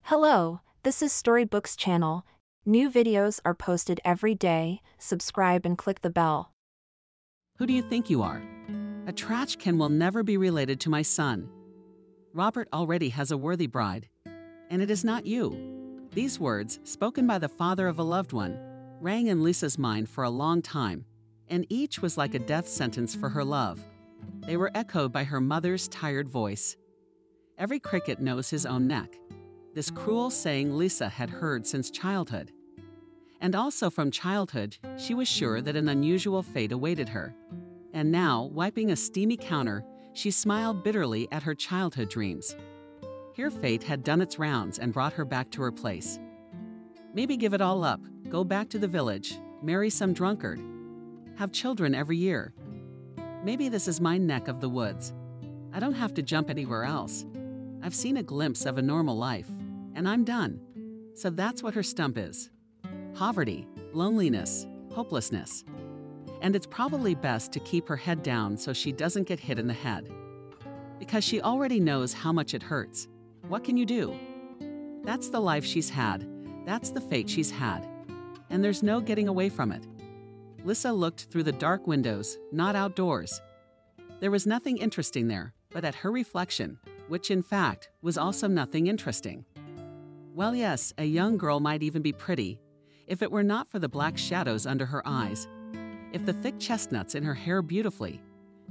Hello, this is Storybooks channel. New videos are posted every day. Subscribe and click the bell. Who do you think you are? A trashcan will never be related to my son. Robert already has a worthy bride. And it is not you. These words, spoken by the father of a loved one, rang in Lisa's mind for a long time, and each was like a death sentence for her love. They were echoed by her mother's tired voice. Every cricket knows his own neck. This cruel saying Lisa had heard since childhood. And also from childhood, she was sure that an unusual fate awaited her. And now, wiping a steamy counter, she smiled bitterly at her childhood dreams. Here fate had done its rounds and brought her back to her place. Maybe give it all up, go back to the village, marry some drunkard, have children every year. Maybe this is my neck of the woods. I don't have to jump anywhere else. I've seen a glimpse of a normal life, and I'm done. So that's what her stump is. Poverty, loneliness, hopelessness. And it's probably best to keep her head down so she doesn't get hit in the head. Because she already knows how much it hurts. What can you do? That's the life she's had. That's the fate she's had. And there's no getting away from it. Lisa looked through the dark windows, not outdoors. There was nothing interesting there, but at her reflection, which in fact was also nothing interesting. Well, yes, a young girl might even be pretty, if it were not for the black shadows under her eyes, if the thick chestnuts in her hair beautifully,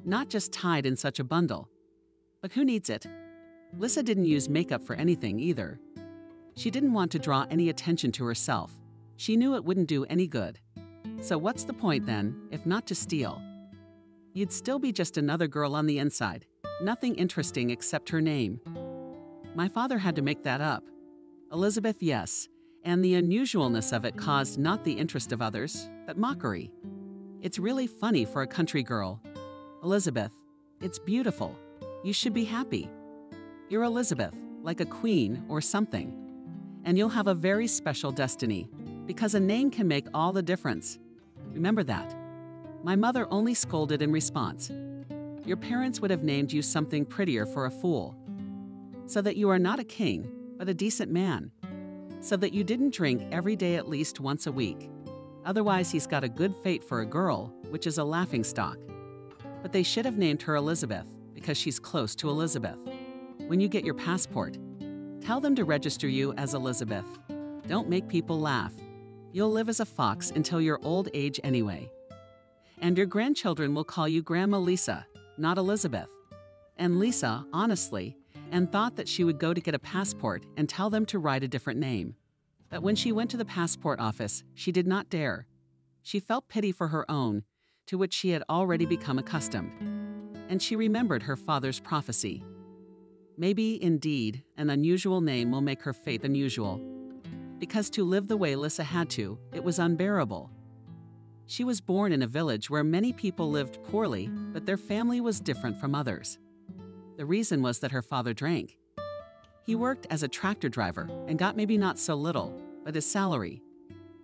not just tied in such a bundle. But who needs it? Lisa didn't use makeup for anything either. She didn't want to draw any attention to herself. She knew it wouldn't do any good. So what's the point then, if not to steal? You'd still be just another girl on the inside. Nothing interesting except her name. My father had to make that up. Elizabeth, yes, and the unusualness of it caused not the interest of others, but mockery. It's really funny for a country girl. Elizabeth, it's beautiful. You should be happy. You're Elizabeth, like a queen or something. And you'll have a very special destiny, because a name can make all the difference. Remember that. My mother only scolded in response. Your parents would have named you something prettier for a fool. So that you are not a king, but a decent man. So that you didn't drink every day at least once a week. Otherwise, he's got a good fate for a girl, which is a laughingstock. But they should have named her Elizabeth, because she's close to Elizabeth. When you get your passport, tell them to register you as Elizabeth. Don't make people laugh. You'll live as a fox until your old age anyway. And your grandchildren will call you Grandma Lisa, not Elizabeth. And Lisa, honestly, and thought that she would go to get a passport and tell them to write a different name. But when she went to the passport office, she did not dare. She felt pity for her own, to which she had already become accustomed. And she remembered her father's prophecy. Maybe, indeed, an unusual name will make her fate unusual. Because to live the way Lisa had to, it was unbearable. She was born in a village where many people lived poorly, but their family was different from others. The reason was that her father drank. He worked as a tractor driver and got maybe not so little, but his salary,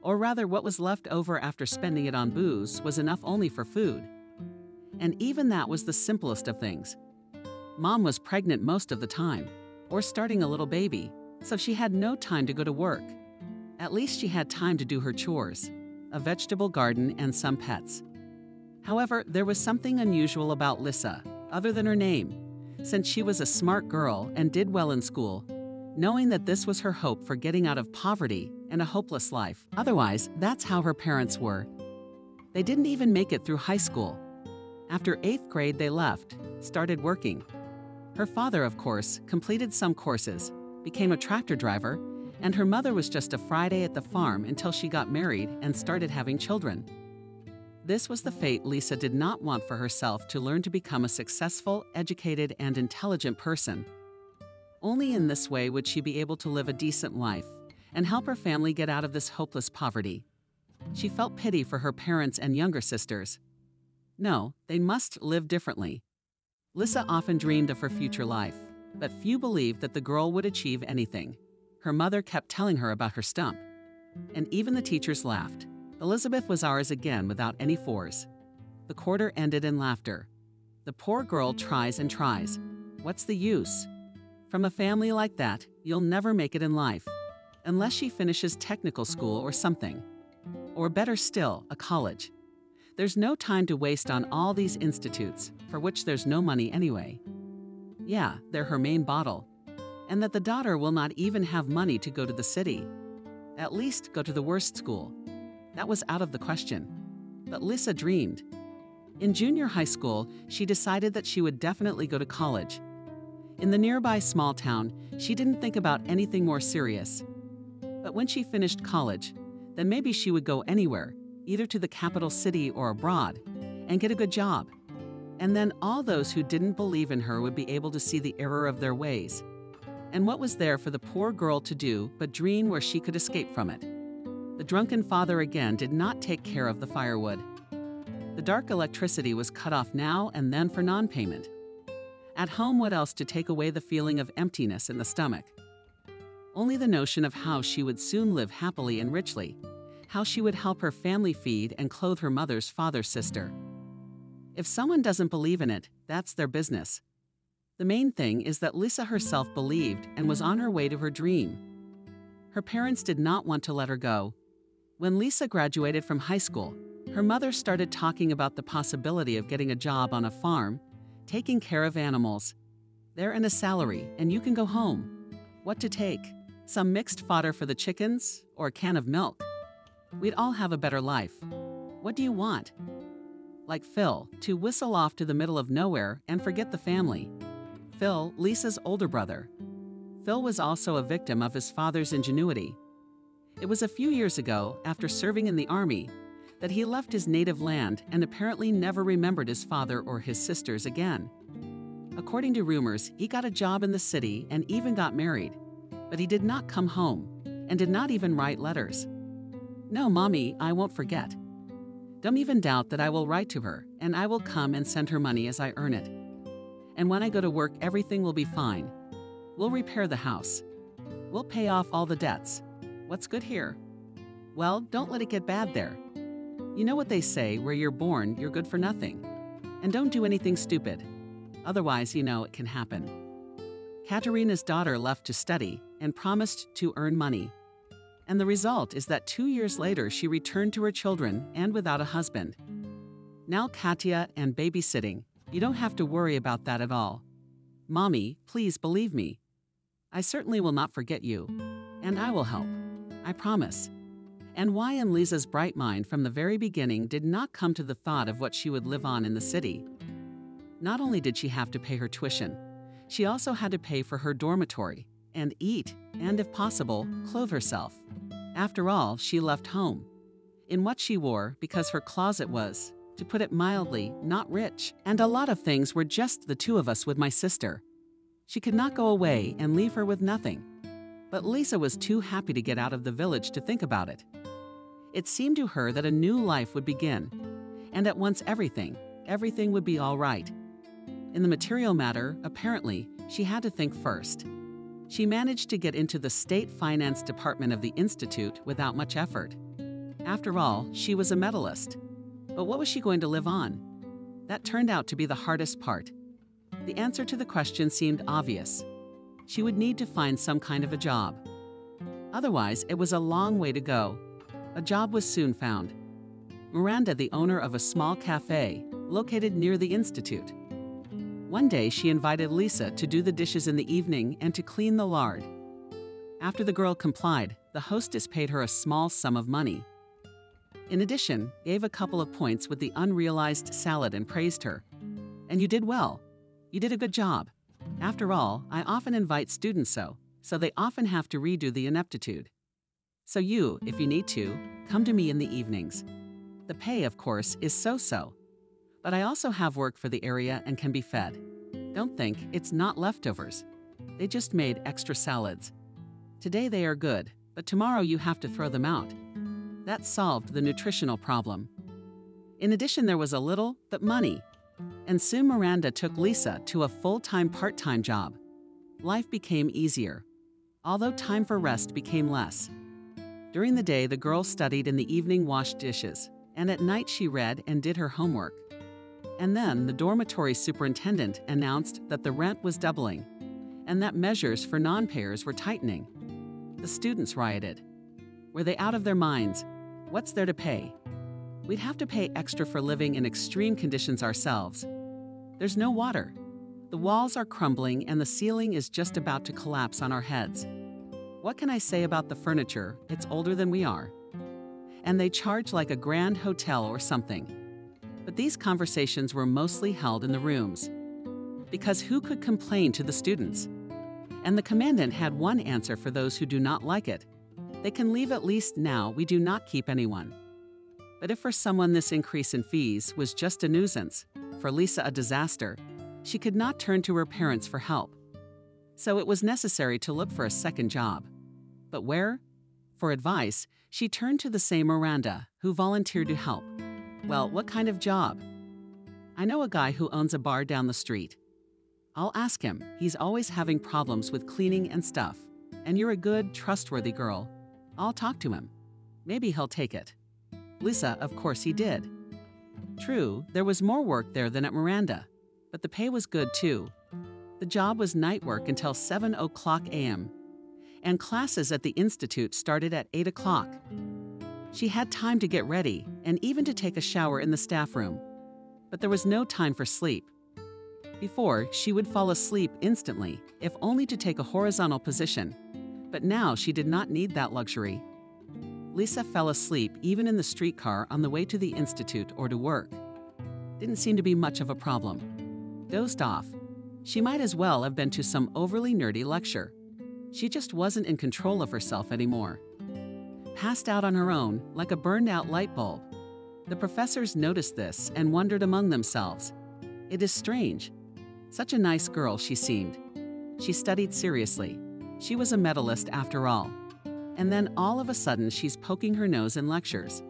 or rather what was left over after spending it on booze, was enough only for food. And even that was the simplest of things. Mom was pregnant most of the time, or starting a little baby, so she had no time to go to work. At least she had time to do her chores, a vegetable garden and some pets. However, there was something unusual about Lisa, other than her name, since she was a smart girl and did well in school, knowing that this was her hope for getting out of poverty and a hopeless life. Otherwise, that's how her parents were. They didn't even make it through high school. After 8th grade, they left, started working. Her father, of course, completed some courses, became a tractor driver, and her mother was just a Friday at the farm until she got married and started having children. This was the fate Lisa did not want for herself, to learn to become a successful, educated, and intelligent person. Only in this way would she be able to live a decent life and help her family get out of this hopeless poverty. She felt pity for her parents and younger sisters. No, they must live differently. Lisa often dreamed of her future life, but few believed that the girl would achieve anything. Her mother kept telling her about her stump, and even the teachers laughed. Elizabeth was ours again without any fours. The quarter ended in laughter. The poor girl tries and tries. What's the use? From a family like that, you'll never make it in life, unless she finishes technical school or something. Or better still, a college. There's no time to waste on all these institutes, for which there's no money anyway. Yeah, they're her main bottle. And that the daughter will not even have money to go to the city. At least go to the worst school. That was out of the question. But Lisa dreamed. In junior high school, she decided that she would definitely go to college. In the nearby small town, she didn't think about anything more serious. But when she finished college, then maybe she would go anywhere, either to the capital city or abroad, and get a good job. And then all those who didn't believe in her would be able to see the error of their ways. And what was there for the poor girl to do but dream where she could escape from it? The drunken father again did not take care of the firewood. The dark electricity was cut off now and then for non-payment. At home, what else to take away the feeling of emptiness in the stomach? Only the notion of how she would soon live happily and richly, how she would help her family feed and clothe her mother's father's sister. If someone doesn't believe in it, that's their business. The main thing is that Lisa herself believed and was on her way to her dream. Her parents did not want to let her go. When Lisa graduated from high school, her mother started talking about the possibility of getting a job on a farm, taking care of animals. They're in a salary, and you can go home. What to take? Some mixed fodder for the chickens, or a can of milk? We'd all have a better life. What do you want? Like Phil, to whistle off to the middle of nowhere and forget the family. Phil, Lisa's older brother. Phil was also a victim of his father's ingenuity. It was a few years ago, after serving in the army, that he left his native land and apparently never remembered his father or his sisters again. According to rumors, he got a job in the city and even got married, but he did not come home and did not even write letters. No, Mommy, I won't forget. Don't even doubt that I will write to her, and I will come and send her money as I earn it. And when I go to work, everything will be fine. We'll repair the house. We'll pay off all the debts. What's good here? Well, don't let it get bad there. You know what they say, where you're born, you're good for nothing. And don't do anything stupid. Otherwise, you know it can happen. Katerina's daughter left to study and promised to earn money. And the result is that 2 years later, she returned to her children and without a husband. Now Katya and babysitting, you don't have to worry about that at all. Mommy, please believe me. I certainly will not forget you. And I will help. I promise. And why in Lisa's bright mind from the very beginning did not come to the thought of what she would live on in the city. Not only did she have to pay her tuition, she also had to pay for her dormitory, and eat, and if possible, clothe herself. After all, she left home. In what she wore, because her closet was, to put it mildly, not rich, and a lot of things were just the two of us with my sister. She could not go away and leave her with nothing. But Lisa was too happy to get out of the village to think about it. It seemed to her that a new life would begin, and at once everything would be all right. In the material matter, apparently, she had to think first. She managed to get into the state finance department of the institute without much effort. After all, she was a medalist. But what was she going to live on? That turned out to be the hardest part. The answer to the question seemed obvious. She would need to find some kind of a job. Otherwise, it was a long way to go. A job was soon found. Miranda, the owner of a small cafe, located near the institute. One day, she invited Lisa to do the dishes in the evening and to clean the lard. After the girl complied, the hostess paid her a small sum of money. In addition, gave a couple of points with the unrealized salad and praised her. And you did well. You did a good job. After all, I often invite students so they often have to redo the ineptitude. So you, if you need to, come to me in the evenings. The pay, of course, is so-so. But I also have work for the area and can be fed. Don't think it's not leftovers. They just made extra salads. Today they are good, but tomorrow you have to throw them out. That solved the nutritional problem. In addition, there was a little, but money. And soon Miranda took Lisa to a full-time part-time job. Life became easier, although time for rest became less. During the day, the girl studied, in the evening washed dishes, and at night she read and did her homework. And then the dormitory superintendent announced that the rent was doubling, and that measures for non-payers were tightening. The students rioted. Were they out of their minds? What's there to pay? We'd have to pay extra for living in extreme conditions ourselves. There's no water. The walls are crumbling and the ceiling is just about to collapse on our heads. What can I say about the furniture? It's older than we are. And they charge like a grand hotel or something. But these conversations were mostly held in the rooms. Because who could complain to the students? And the commandant had one answer for those who do not like it. They can leave at least now, we do not keep anyone. But if for someone this increase in fees was just a nuisance, for Lisa a disaster, she could not turn to her parents for help. So it was necessary to look for a second job. But where? For advice, she turned to the same Miranda, who volunteered to help. Well, what kind of job? I know a guy who owns a bar down the street. I'll ask him. He's always having problems with cleaning and stuff. And you're a good, trustworthy girl. I'll talk to him. Maybe he'll take it. Lisa, of course he did. True, there was more work there than at Miranda, but the pay was good too. The job was night work until 7:00 a.m., and classes at the institute started at 8:00. She had time to get ready and even to take a shower in the staff room, but there was no time for sleep. Before, she would fall asleep instantly, if only to take a horizontal position, but now she did not need that luxury. Lisa fell asleep even in the streetcar on the way to the institute or to work. Didn't seem to be much of a problem. Dozed off. She might as well have been to some overly nerdy lecture. She just wasn't in control of herself anymore. Passed out on her own, like a burned-out light bulb. The professors noticed this and wondered among themselves. It is strange. Such a nice girl she seemed. She studied seriously. She was a medalist after all. And then all of a sudden she's poking her nose in lectures.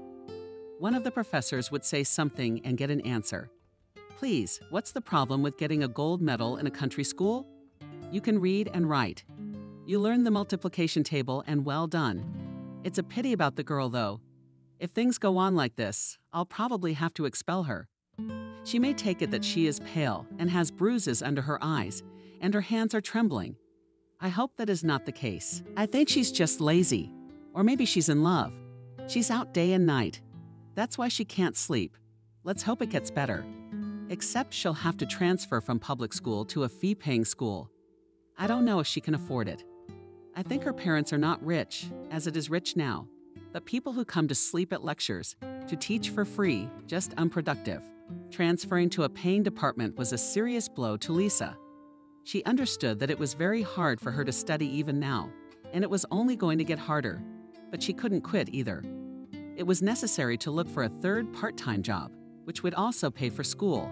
One of the professors would say something and get an answer. Please, what's the problem with getting a gold medal in a country school? You can read and write. You learn the multiplication table and well done. It's a pity about the girl though. If things go on like this, I'll probably have to expel her. She may take it that she is pale and has bruises under her eyes, and her hands are trembling. I hope that is not the case. I think she's just lazy. Or maybe she's in love. She's out day and night. That's why she can't sleep. Let's hope it gets better. Except she'll have to transfer from public school to a fee-paying school. I don't know if she can afford it. I think her parents are not rich, as it is rich now, but people who come to sleep at lectures, to teach for free, just unproductive. Transferring to a paying department was a serious blow to Lisa. She understood that it was very hard for her to study even now, and it was only going to get harder, but she couldn't quit either. It was necessary to look for a third part-time job, which would also pay for school.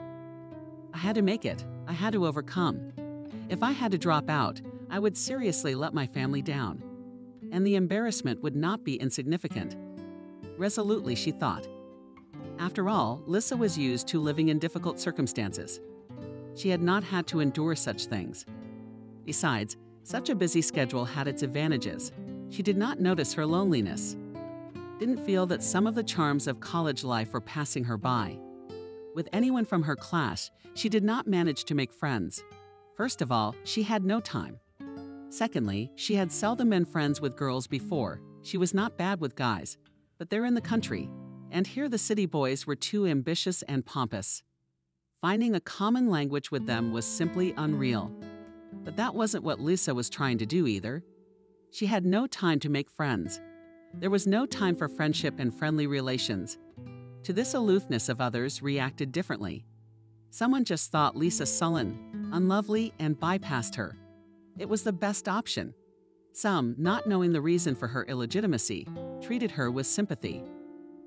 I had to make it. I had to overcome. If I had to drop out, I would seriously let my family down. And the embarrassment would not be insignificant. Resolutely, she thought. After all, Lisa was used to living in difficult circumstances. She had not had to endure such things. Besides, such a busy schedule had its advantages. She did not notice her loneliness. Didn't feel that some of the charms of college life were passing her by. With anyone from her class, she did not manage to make friends. First of all, she had no time. Secondly, she had seldom been friends with girls before. She was not bad with guys, but they're in the country, and here the city boys were too ambitious and pompous. Finding a common language with them was simply unreal. But that wasn't what Lisa was trying to do either. She had no time to make friends. There was no time for friendship and friendly relations. To this aloofness of others reacted differently. Someone just thought Lisa sullen, unlovely, and bypassed her. It was the best option. Some, not knowing the reason for her illegitimacy, treated her with sympathy.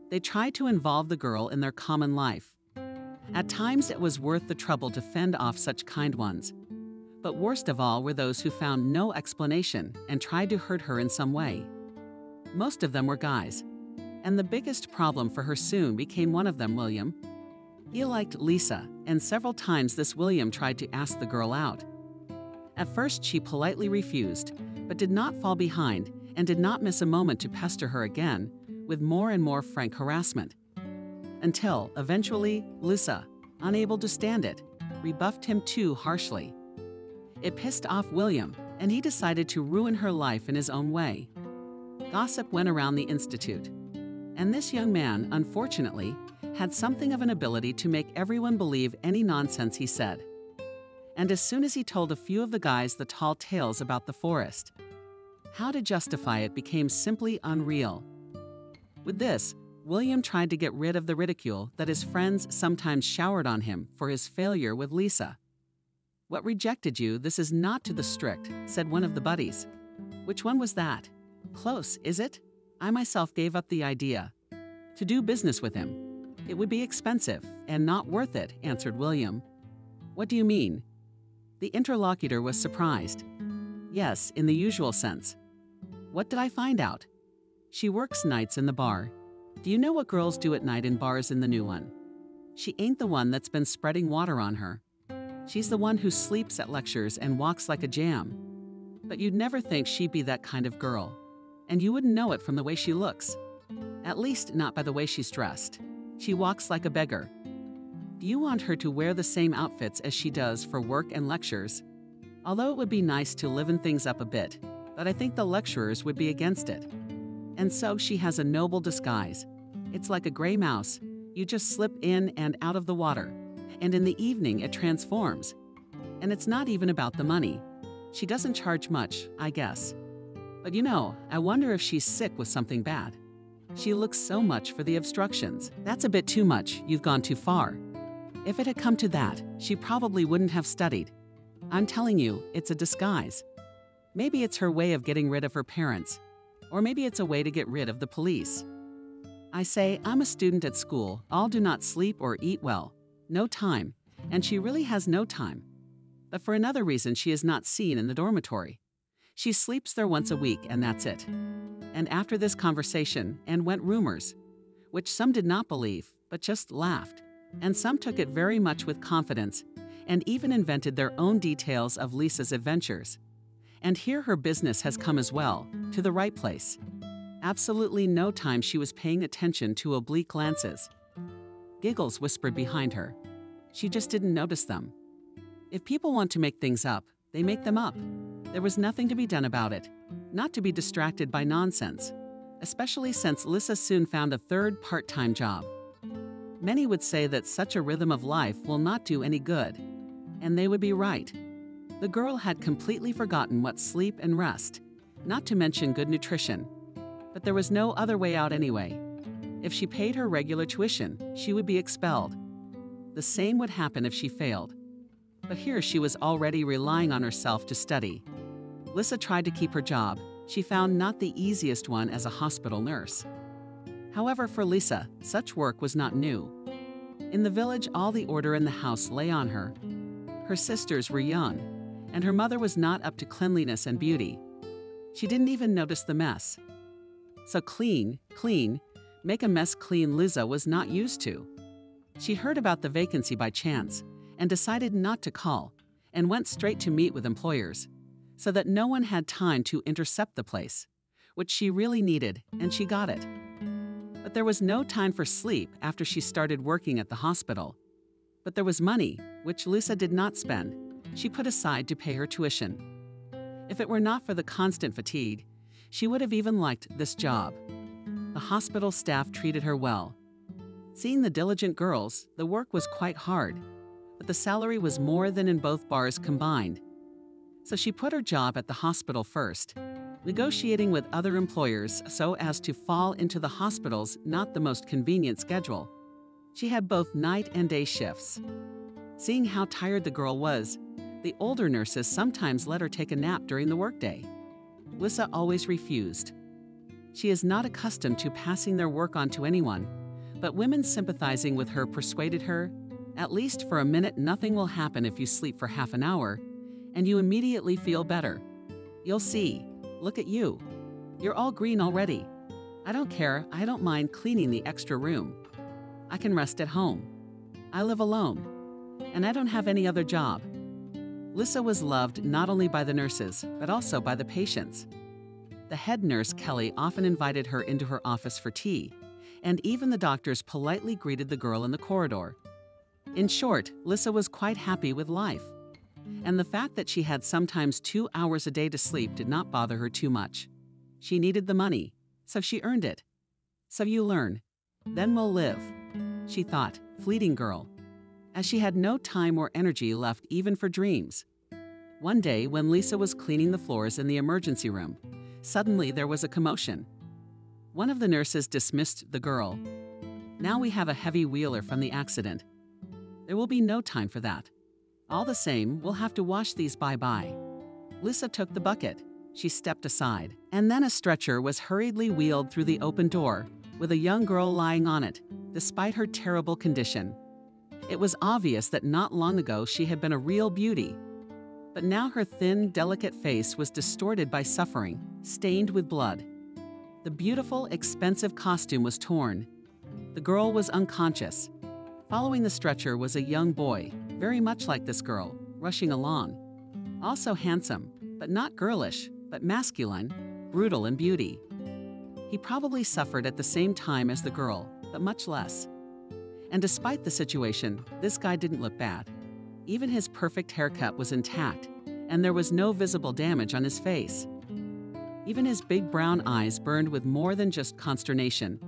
They tried to involve the girl in their common life. At times it was worth the trouble to fend off such kind ones. But worst of all were those who found no explanation and tried to hurt her in some way. Most of them were guys. And the biggest problem for her soon became one of them, William. He liked Lisa, and several times this William tried to ask the girl out. At first she politely refused, but did not fall behind and did not miss a moment to pester her again with more and more frank harassment. Until, eventually, Lisa, unable to stand it, rebuffed him too harshly. It pissed off William, and he decided to ruin her life in his own way. Gossip went around the institute, and this young man, unfortunately, had something of an ability to make everyone believe any nonsense he said. And as soon as he told a few of the guys the tall tales about the forest, how to justify it became simply unreal. With this, William tried to get rid of the ridicule that his friends sometimes showered on him for his failure with Lisa. "What rejected you, this is not to the strict," said one of the buddies. "Which one was that?" "Close, is it? I myself gave up the idea. To do business with him. It would be expensive and not worth it," answered William. "What do you mean?" The interlocutor was surprised. "Yes, in the usual sense." "What did I find out?" "She works nights in the bar. Do you know what girls do at night in bars in the new one? She ain't the one that's been spreading water on her. She's the one who sleeps at lectures and walks like a jam. But you'd never think she'd be that kind of girl. And you wouldn't know it from the way she looks. At least not by the way she's dressed. She walks like a beggar. Do you want her to wear the same outfits as she does for work and lectures? Although it would be nice to liven things up a bit, but I think the lecturers would be against it. And so she has a noble disguise. It's like a gray mouse. You just slip in and out of the water, and in the evening it transforms. And it's not even about the money. She doesn't charge much, I guess. But you know, I wonder if she's sick with something bad. She looks so much for the obstructions. That's a bit too much. You've gone too far. If it had come to that, she probably wouldn't have studied. I'm telling you, it's a disguise. Maybe it's her way of getting rid of her parents. Or maybe it's a way to get rid of the police. I say, I'm a student at school. All do not sleep or eat well. No time. And she really has no time. But for another reason, she is not seen in the dormitory. She sleeps there once a week, and that's it. And after this conversation, and went rumors, which some did not believe, but just laughed, and some took it very much with confidence, and even invented their own details of Lisa's adventures. And here her business has come as well, to the right place. Absolutely no time she was paying attention to oblique glances. Giggles whispered behind her. She just didn't notice them. If people want to make things up, they make them up. There was nothing to be done about it, not to be distracted by nonsense, especially since Lisa soon found a third part-time job. Many would say that such a rhythm of life will not do any good, and they would be right. The girl had completely forgotten what sleep and rest, not to mention good nutrition. But there was no other way out anyway. If she paid her regular tuition, she would be expelled. The same would happen if she failed. But here she was already relying on herself to study. Lisa tried to keep her job. She found not the easiest one as a hospital nurse. However, for Lisa, such work was not new. In the village, all the order in the house lay on her. Her sisters were young, and her mother was not up to cleanliness and beauty. She didn't even notice the mess. So clean, make a mess clean Lisa was not used to. She heard about the vacancy by chance and decided not to call and went straight to meet with employers so that no one had time to intercept the place, which she really needed, and she got it. But there was no time for sleep after she started working at the hospital. But there was money, which Lisa did not spend. She put aside to pay her tuition. If it were not for the constant fatigue, she would have even liked this job. The hospital staff treated her well. Seeing the diligent girls, the work was quite hard, but the salary was more than in both bars combined. So she put her job at the hospital first, negotiating with other employers so as to fall into the hospital's not the most convenient schedule. She had both night and day shifts. Seeing how tired the girl was, the older nurses sometimes let her take a nap during the workday. Lisa always refused. She is not accustomed to passing their work on to anyone, but women sympathizing with her persuaded her, at least for a minute nothing will happen if you sleep for half an hour, and you immediately feel better. You'll see. Look at you. You're all green already. I don't care. I don't mind cleaning the extra room. I can rest at home. I live alone, and I don't have any other job. Lisa was loved not only by the nurses, but also by the patients. The head nurse, Kelly, often invited her into her office for tea, and even the doctors politely greeted the girl in the corridor. In short, Lisa was quite happy with life. and the fact that she had sometimes 2 hours a day to sleep did not bother her too much. She needed the money, so she earned it. So you learn, then we'll live, she thought, fleeting girl, as she had no time or energy left even for dreams. One day, when Lisa was cleaning the floors in the emergency room, suddenly there was a commotion. One of the nurses dismissed the girl. Now we have a heavy wheeler from the accident. There will be no time for that. All the same, we'll have to wash these bye-bye. Lisa took the bucket. She stepped aside, and then a stretcher was hurriedly wheeled through the open door, with a young girl lying on it, despite her terrible condition. It was obvious that not long ago she had been a real beauty. But now her thin, delicate face was distorted by suffering, stained with blood. The beautiful, expensive costume was torn. The girl was unconscious. Following the stretcher was a young boy, very much like this girl, rushing along. Also handsome, but not girlish, but masculine, brutal in beauty. He probably suffered at the same time as the girl, but much less. And despite the situation, this guy didn't look bad. Even his perfect haircut was intact, and there was no visible damage on his face. Even his big brown eyes burned with more than just consternation.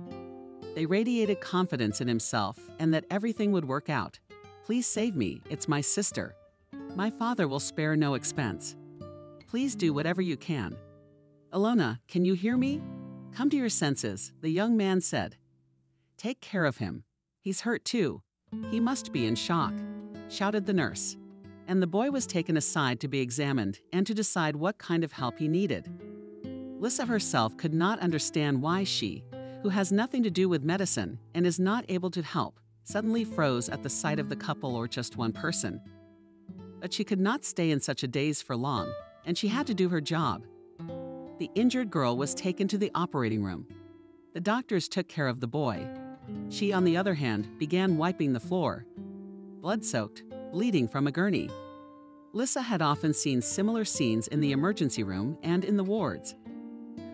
They radiated confidence in himself and that everything would work out. Please save me, it's my sister. My father will spare no expense. Please do whatever you can. Alona, can you hear me? Come to your senses, the young man said. Take care of him. He's hurt too. He must be in shock, shouted the nurse. And the boy was taken aside to be examined and to decide what kind of help he needed. Lisa herself could not understand why she, who has nothing to do with medicine and is not able to help, suddenly froze at the sight of the couple or just one person. But she could not stay in such a daze for long, and she had to do her job. The injured girl was taken to the operating room. The doctors took care of the boy. She, on the other hand, began wiping the floor. Blood-soaked, bleeding from a gurney. Lisa had often seen similar scenes in the emergency room and in the wards.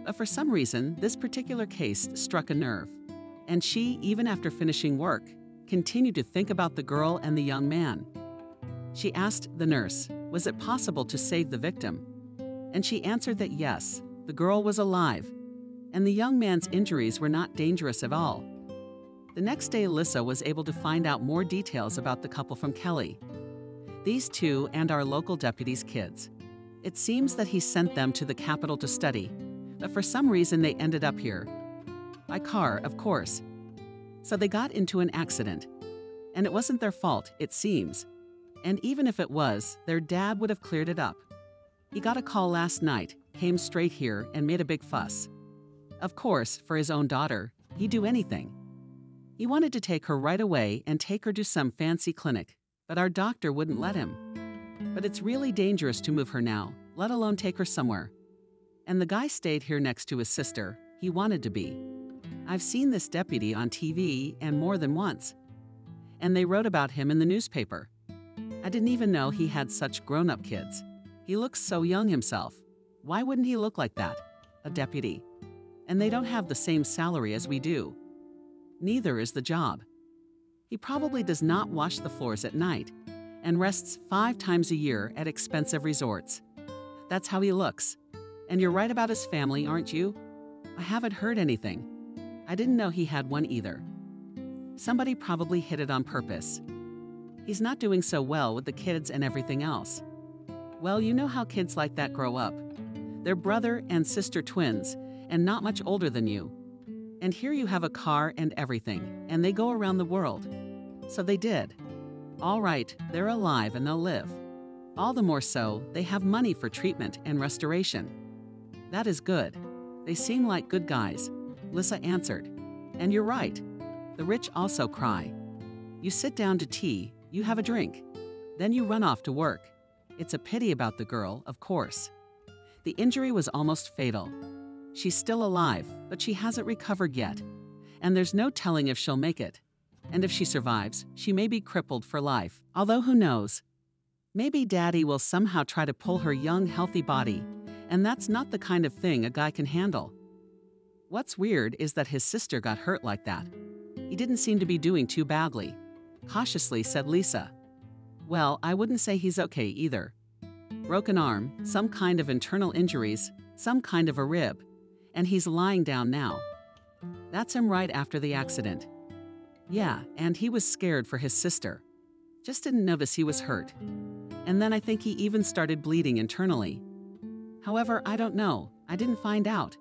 But for some reason, this particular case struck a nerve, and she, even after finishing work, continued to think about the girl and the young man. She asked the nurse, was it possible to save the victim? And she answered that yes, the girl was alive, and the young man's injuries were not dangerous at all. The next day, Lisa was able to find out more details about the couple from Kelly. These two and our local deputy's kids. It seems that he sent them to the capital to study, but for some reason they ended up here. By car, of course. So they got into an accident. And it wasn't their fault, it seems. And even if it was, their dad would have cleared it up. He got a call last night, came straight here, and made a big fuss. Of course, for his own daughter, he'd do anything. He wanted to take her right away and take her to some fancy clinic, but our doctor wouldn't let him. But it's really dangerous to move her now, let alone take her somewhere. And the guy stayed here next to his sister. He wanted to be. I've seen this deputy on TV and more than once. And they wrote about him in the newspaper. I didn't even know he had such grown-up kids. He looks so young himself. Why wouldn't he look like that? A deputy. And they don't have the same salary as we do. Neither is the job. He probably does not wash the floors at night and rests 5 times a year at expensive resorts. That's how he looks. And you're right about his family, aren't you? I haven't heard anything. I didn't know he had one either. Somebody probably hid it on purpose. He's not doing so well with the kids and everything else. Well, you know how kids like that grow up. They're brother and sister twins, and not much older than you. And here you have a car and everything, and they go around the world. So they did. All right, they're alive and they'll live. All the more so, they have money for treatment and restoration. That is good. They seem like good guys, Lisa answered. And you're right. The rich also cry. You sit down to tea, you have a drink. Then you run off to work. It's a pity about the girl, of course. The injury was almost fatal. She's still alive, but she hasn't recovered yet. And there's no telling if she'll make it. And if she survives, she may be crippled for life. Although who knows? Maybe Daddy will somehow try to pull her young, healthy body. And that's not the kind of thing a guy can handle. What's weird is that his sister got hurt like that. He didn't seem to be doing too badly. Cautiously said Lisa. Well, I wouldn't say he's okay either. Broken arm, some kind of internal injuries, some kind of a rib, and he's lying down now. That's him right after the accident. Yeah, and he was scared for his sister. Just didn't notice he was hurt. And then I think he even started bleeding internally. However, I don't know. I didn't find out.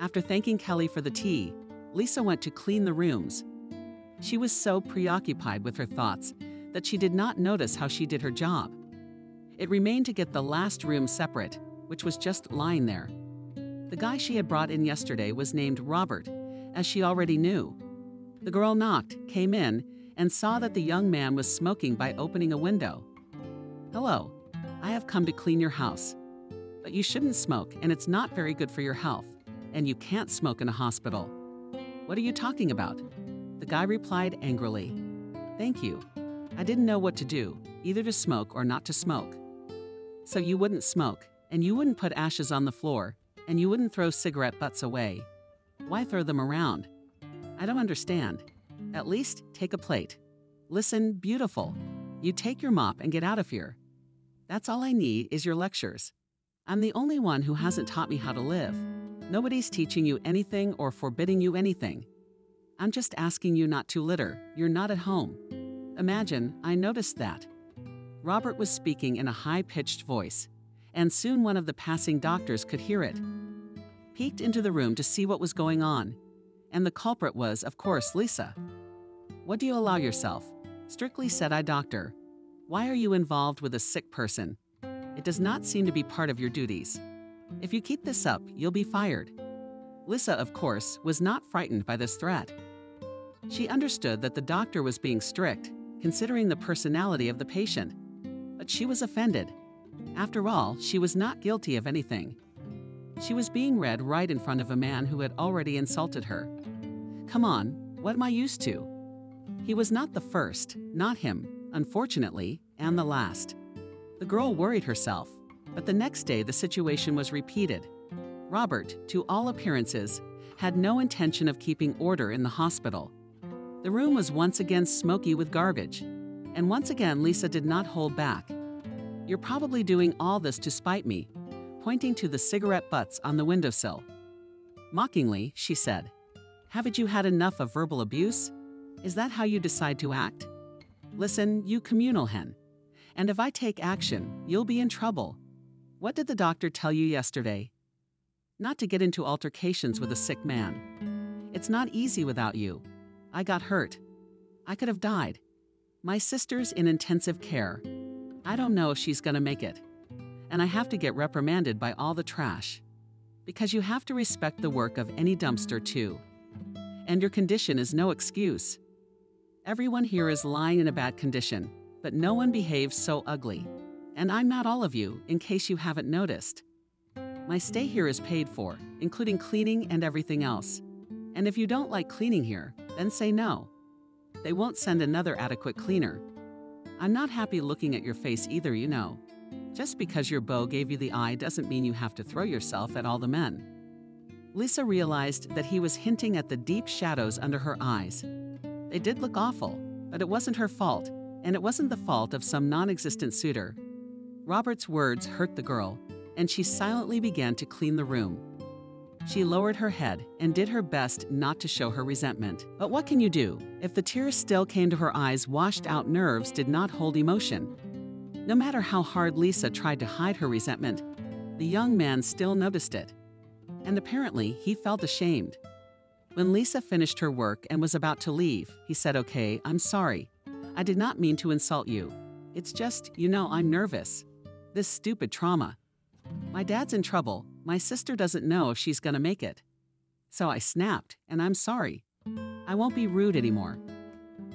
After thanking Kelly for the tea, Lisa went to clean the rooms. She was so preoccupied with her thoughts that she did not notice how she did her job. It remained to get the last room separate, which was just lying there. The guy she had brought in yesterday was named Robert, as she already knew. The girl knocked, came in, and saw that the young man was smoking by opening a window. "Hello, I have come to clean your house. But you shouldn't smoke, and it's not very good for your health, and you can't smoke in a hospital." "What are you talking about?" The guy replied angrily. "Thank you. I didn't know what to do, either to smoke or not to smoke." "So you wouldn't smoke, and you wouldn't put ashes on the floor, and you wouldn't throw cigarette butts away. Why throw them around? I don't understand. At least take a plate. Listen, beautiful. You take your mop and get out of here. That's all I need is your lectures. I'm the only one who hasn't taught me how to live. Nobody's teaching you anything or forbidding you anything. I'm just asking you not to litter. You're not at home. Imagine, I noticed that." Robert was speaking in a high-pitched voice, and soon one of the passing doctors could hear it. Peeked into the room to see what was going on, and the culprit was, of course, Lisa. "What do you allow yourself?" "Strictly," said I, "Doctor. Why are you involved with a sick person? It does not seem to be part of your duties. If you keep this up, you'll be fired." Lisa, of course, was not frightened by this threat. She understood that the doctor was being strict, considering the personality of the patient. But she was offended. After all, she was not guilty of anything. She was being read right in front of a man who had already insulted her. Come on, what am I used to? He was not the first, not him, unfortunately, and the last. The girl worried herself, but the next day the situation was repeated. Robert, to all appearances, had no intention of keeping order in the hospital. The room was once again smoky with garbage, and once again Lisa did not hold back. "You're probably doing all this to spite me," pointing to the cigarette butts on the windowsill. Mockingly, she said, "Haven't you had enough of verbal abuse? Is that how you decide to act? Listen, you communal hen. And if I take action, you'll be in trouble. What did the doctor tell you yesterday? Not to get into altercations with a sick man. It's not easy without you. I got hurt. I could have died. My sister's in intensive care. I don't know if she's gonna make it. And I have to get reprimanded by all the trash. Because you have to respect the work of any dumpster too. And your condition is no excuse. Everyone here is lying in a bad condition, but no one behaves so ugly. And I'm not all of you, in case you haven't noticed. My stay here is paid for, including cleaning and everything else. And if you don't like cleaning here, then say no. They won't send another adequate cleaner. I'm not happy looking at your face either, you know. Just because your beau gave you the eye doesn't mean you have to throw yourself at all the men." Lisa realized that he was hinting at the deep shadows under her eyes. They did look awful, but it wasn't her fault, and it wasn't the fault of some non-existent suitor. Robert's words hurt the girl, and she silently began to clean the room. She lowered her head and did her best not to show her resentment. But what can you do if the tears still came to her eyes? Washed out nerves did not hold emotion. No matter how hard Lisa tried to hide her resentment, the young man still noticed it. And apparently, he felt ashamed. When Lisa finished her work and was about to leave, he said, "Okay, I'm sorry. I did not mean to insult you. It's just, I'm nervous. This stupid trauma. My dad's in trouble. My sister doesn't know if she's gonna make it. So I snapped, and I'm sorry. I won't be rude anymore.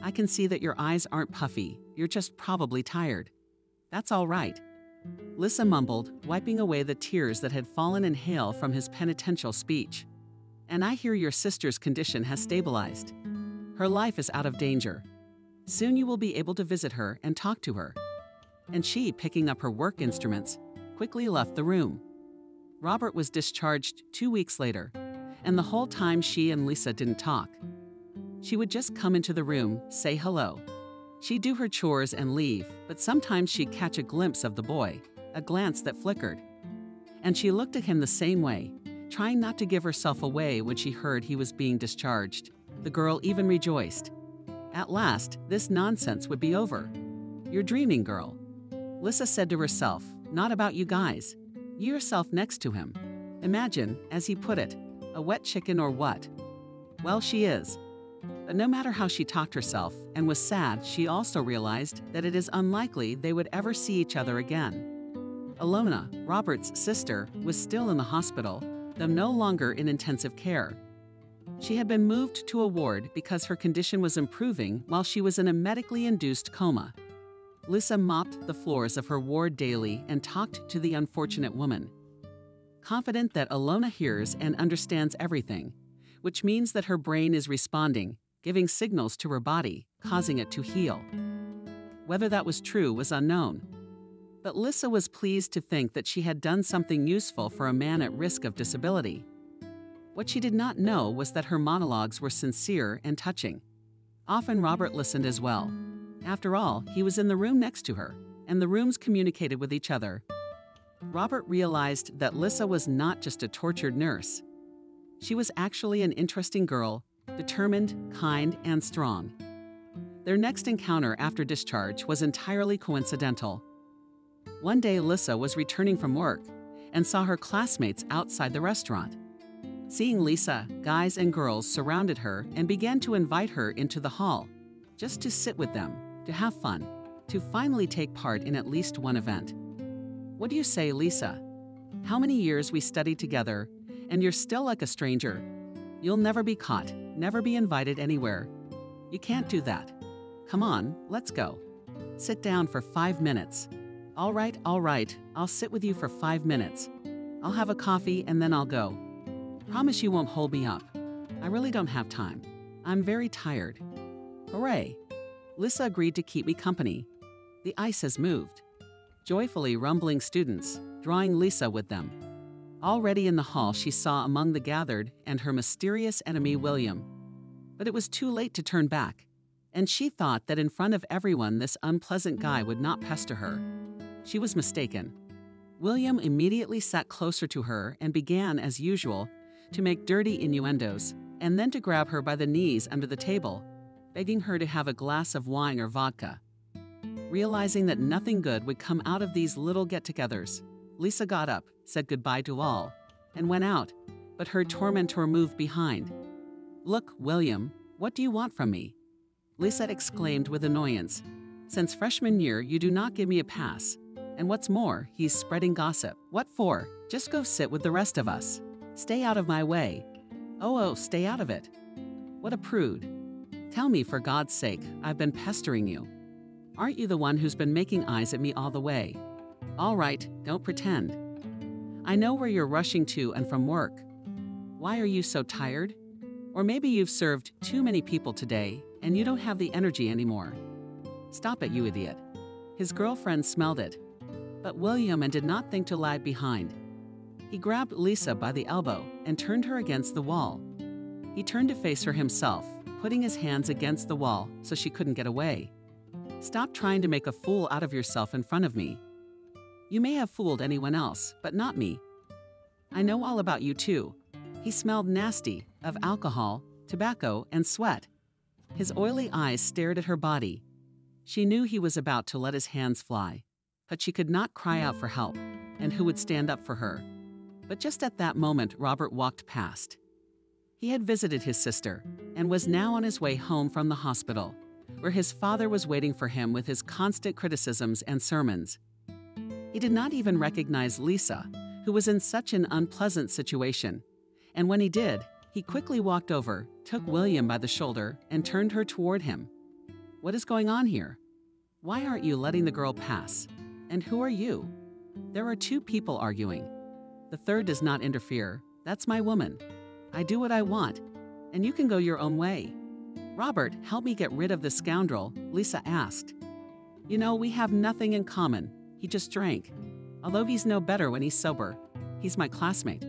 I can see that your eyes aren't puffy. You're just probably tired. That's all right." Lisa mumbled, wiping away the tears that had fallen in hail from his penitential speech. "And I hear your sister's condition has stabilized. Her life is out of danger. Soon you will be able to visit her and talk to her." And she, picking up her work instruments, quickly left the room. Robert was discharged 2 weeks later, and the whole time she and Lisa didn't talk. She would just come into the room, say hello. She'd do her chores and leave, but sometimes she'd catch a glimpse of the boy, a glance that flickered. And she looked at him the same way, trying not to give herself away when she heard he was being discharged. The girl even rejoiced. At last, this nonsense would be over. "You're dreaming, girl," Lissa said to herself, "not about you guys. You yourself next to him. Imagine, as he put it, a wet chicken or what?" Well, she is. But no matter how she talked herself and was sad, she also realized that it is unlikely they would ever see each other again. Alona, Robert's sister, was still in the hospital, though no longer in intensive care. She had been moved to a ward because her condition was improving while she was in a medically induced coma. Lissa mopped the floors of her ward daily and talked to the unfortunate woman. Confident that Alona hears and understands everything, which means that her brain is responding, giving signals to her body, causing it to heal. Whether that was true was unknown. But Lissa was pleased to think that she had done something useful for a man at risk of disability. What she did not know was that her monologues were sincere and touching. Often Robert listened as well. After all, he was in the room next to her, and the rooms communicated with each other. Robert realized that Lissa was not just a tortured nurse. She was actually an interesting girl, determined, kind, and strong. Their next encounter after discharge was entirely coincidental. One day, Lissa was returning from work and saw her classmates outside the restaurant. Seeing Lissa, guys and girls surrounded her and began to invite her into the hall, just to sit with them, to have fun, to finally take part in at least one event. What do you say, Lissa? How many years we studied together, and you're still like a stranger. You'll never be caught, never be invited anywhere. You can't do that. Come on, let's go. Sit down for 5 minutes. All right, I'll sit with you for 5 minutes. I'll have a coffee and then I'll go. Promise you won't hold me up. I really don't have time. I'm very tired. Hooray! Lissa agreed to keep me company. The ice has moved. Joyfully rumbling students, drawing Lissa with them. Already in the hall, she saw among the gathered and her mysterious enemy, William. But it was too late to turn back, and she thought that in front of everyone this unpleasant guy would not pester her. She was mistaken. William immediately sat closer to her and began, as usual, to make dirty innuendos, and then to grab her by the knees under the table, begging her to have a glass of wine or vodka. Realizing that nothing good would come out of these little get-togethers, Lissa got up, said goodbye to all, and went out, but her tormentor moved behind. "Look, William, what do you want from me?" Lissa exclaimed with annoyance. "Since freshman year, you do not give me a pass. And what's more, he's spreading gossip. What for? Just go sit with the rest of us. Stay out of my way. Oh, stay out of it. What a prude. Tell me, for God's sake, I've been pestering you. Aren't you the one who's been making eyes at me all the way? All right, don't pretend. I know where you're rushing to and from work. Why are you so tired? Or maybe you've served too many people today and you don't have the energy anymore. Stop it, you idiot." His girlfriend smelled it, but William did not think to lag behind. He grabbed Lissa by the elbow and turned her against the wall. He turned to face her himself, putting his hands against the wall so she couldn't get away. "Stop trying to make a fool out of yourself in front of me. You may have fooled anyone else, but not me. I know all about you too." He smelled nasty, of alcohol, tobacco, and sweat. His oily eyes stared at her body. She knew he was about to let his hands fly, but she could not cry out for help, and who would stand up for her? But just at that moment, Robert walked past. He had visited his sister, and was now on his way home from the hospital, where his father was waiting for him with his constant criticisms and sermons. He did not even recognize Lissa, who was in such an unpleasant situation, and when he did, he quickly walked over, took William by the shoulder, and turned her toward him. "What is going on here? Why aren't you letting the girl pass? And who are you? There are two people arguing. The third does not interfere. That's my woman. I do what I want, and you can go your own way." "Robert, help me get rid of this scoundrel," Lissa asked. "You know, we have nothing in common. He just drank. Although he's no better when he's sober. He's my classmate."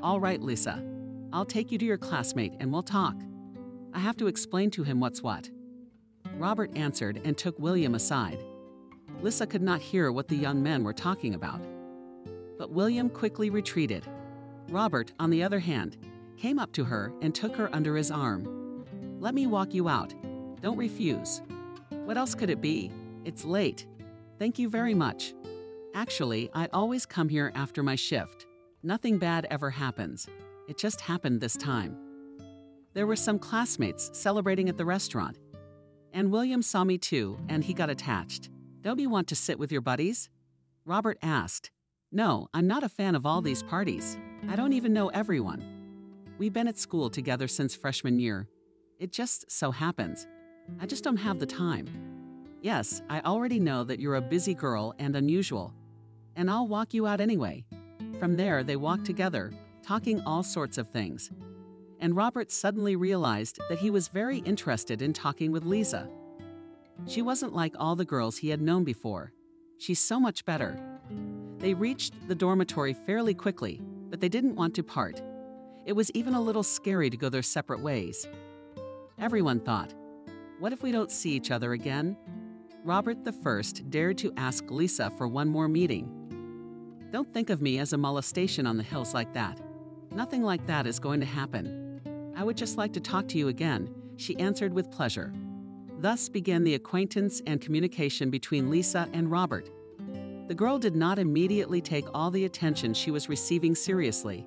"All right, Lissa. I'll take you to your classmate and we'll talk. I have to explain to him what's what." Robert answered and took William aside. Lisa could not hear what the young men were talking about. But William quickly retreated. Robert, on the other hand, came up to her and took her under his arm. "Let me walk you out. Don't refuse." "What else could it be? It's late." "Thank you very much. Actually, I always come here after my shift. Nothing bad ever happens. It just happened this time." There were some classmates celebrating at the restaurant. And William saw me too, and he got attached. "Don't you want to sit with your buddies?" Robert asked. "No, I'm not a fan of all these parties. I don't even know everyone. We've been at school together since freshman year. It just so happens. I just don't have the time." "Yes, I already know that you're a busy girl and unusual. And I'll walk you out anyway." From there, they walked together, talking all sorts of things. And Robert suddenly realized that he was very interested in talking with Lisa. She wasn't like all the girls he had known before. She's so much better. They reached the dormitory fairly quickly, but they didn't want to part. It was even a little scary to go their separate ways. Everyone thought, what if we don't see each other again? Robert the First dared to ask Lisa for one more meeting. "Don't think of me as a molestation on the hills like that. Nothing like that is going to happen. I would just like to talk to you again," she answered with pleasure. Thus began the acquaintance and communication between Lisa and Robert. The girl did not immediately take all the attention she was receiving seriously.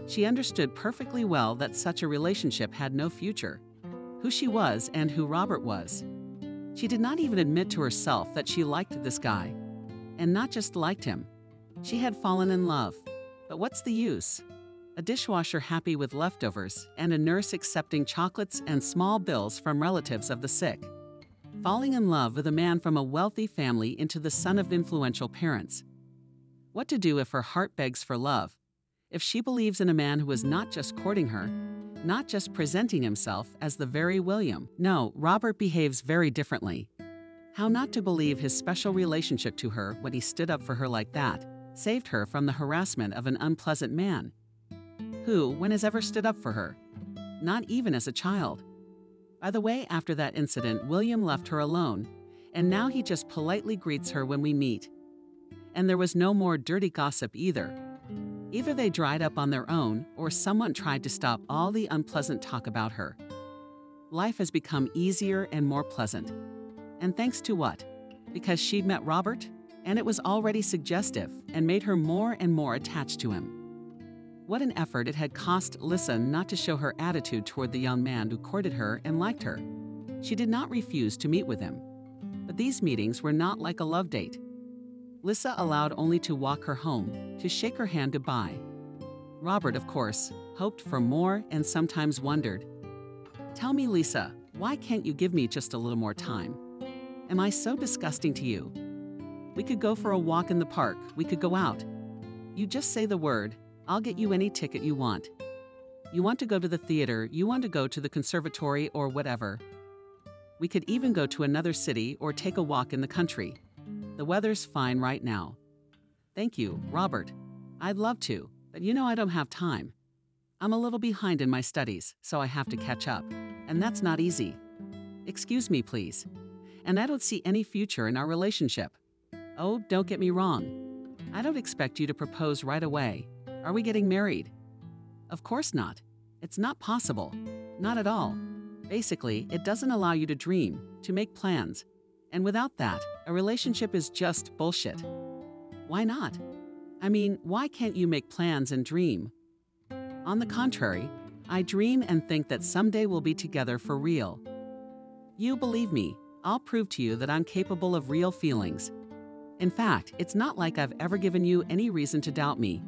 She understood perfectly well that such a relationship had no future, who she was and who Robert was. She did not even admit to herself that she liked this guy. And not just liked him. She had fallen in love. But what's the use? A dishwasher happy with leftovers, and a nurse accepting chocolates and small bills from relatives of the sick. Falling in love with a man from a wealthy family into the son of influential parents. What to do if her heart begs for love? If she believes in a man who is not just courting her, not just presenting himself as the very William. No, Robert behaves very differently. How not to believe his special relationship to her when he stood up for her like that, saved her from the harassment of an unpleasant man. Who, when has ever stood up for her? Not even as a child. By the way, after that incident, William left her alone, and now he just politely greets her when we meet. And there was no more dirty gossip either. Either they dried up on their own, or someone tried to stop all the unpleasant talk about her. Life has become easier and more pleasant. And thanks to what? Because she'd met Robert, and it was already suggestive and made her more and more attached to him. What an effort it had cost Lisa not to show her attitude toward the young man who courted her and liked her. She did not refuse to meet with him. But these meetings were not like a love date. Lisa allowed only to walk her home, to shake her hand goodbye. Robert, of course, hoped for more and sometimes wondered, "Tell me, Lisa, why can't you give me just a little more time? Am I so disgusting to you? We could go for a walk in the park, we could go out. You just say the word, I'll get you any ticket you want. You want to go to the theater, you want to go to the conservatory or whatever. We could even go to another city or take a walk in the country. The weather's fine right now." "Thank you, Robert. I'd love to, but you know I don't have time. I'm a little behind in my studies, so I have to catch up, and that's not easy. Excuse me, please. And I don't see any future in our relationship. Oh, don't get me wrong. I don't expect you to propose right away. Are we getting married?" "Of course not. It's not possible. Not at all. Basically, it doesn't allow you to dream, to make plans. And without that, a relationship is just bullshit." "Why not? I mean, why can't you make plans and dream?" "On the contrary, I dream and think that someday we'll be together for real. You believe me, I'll prove to you that I'm capable of real feelings. In fact, it's not like I've ever given you any reason to doubt me."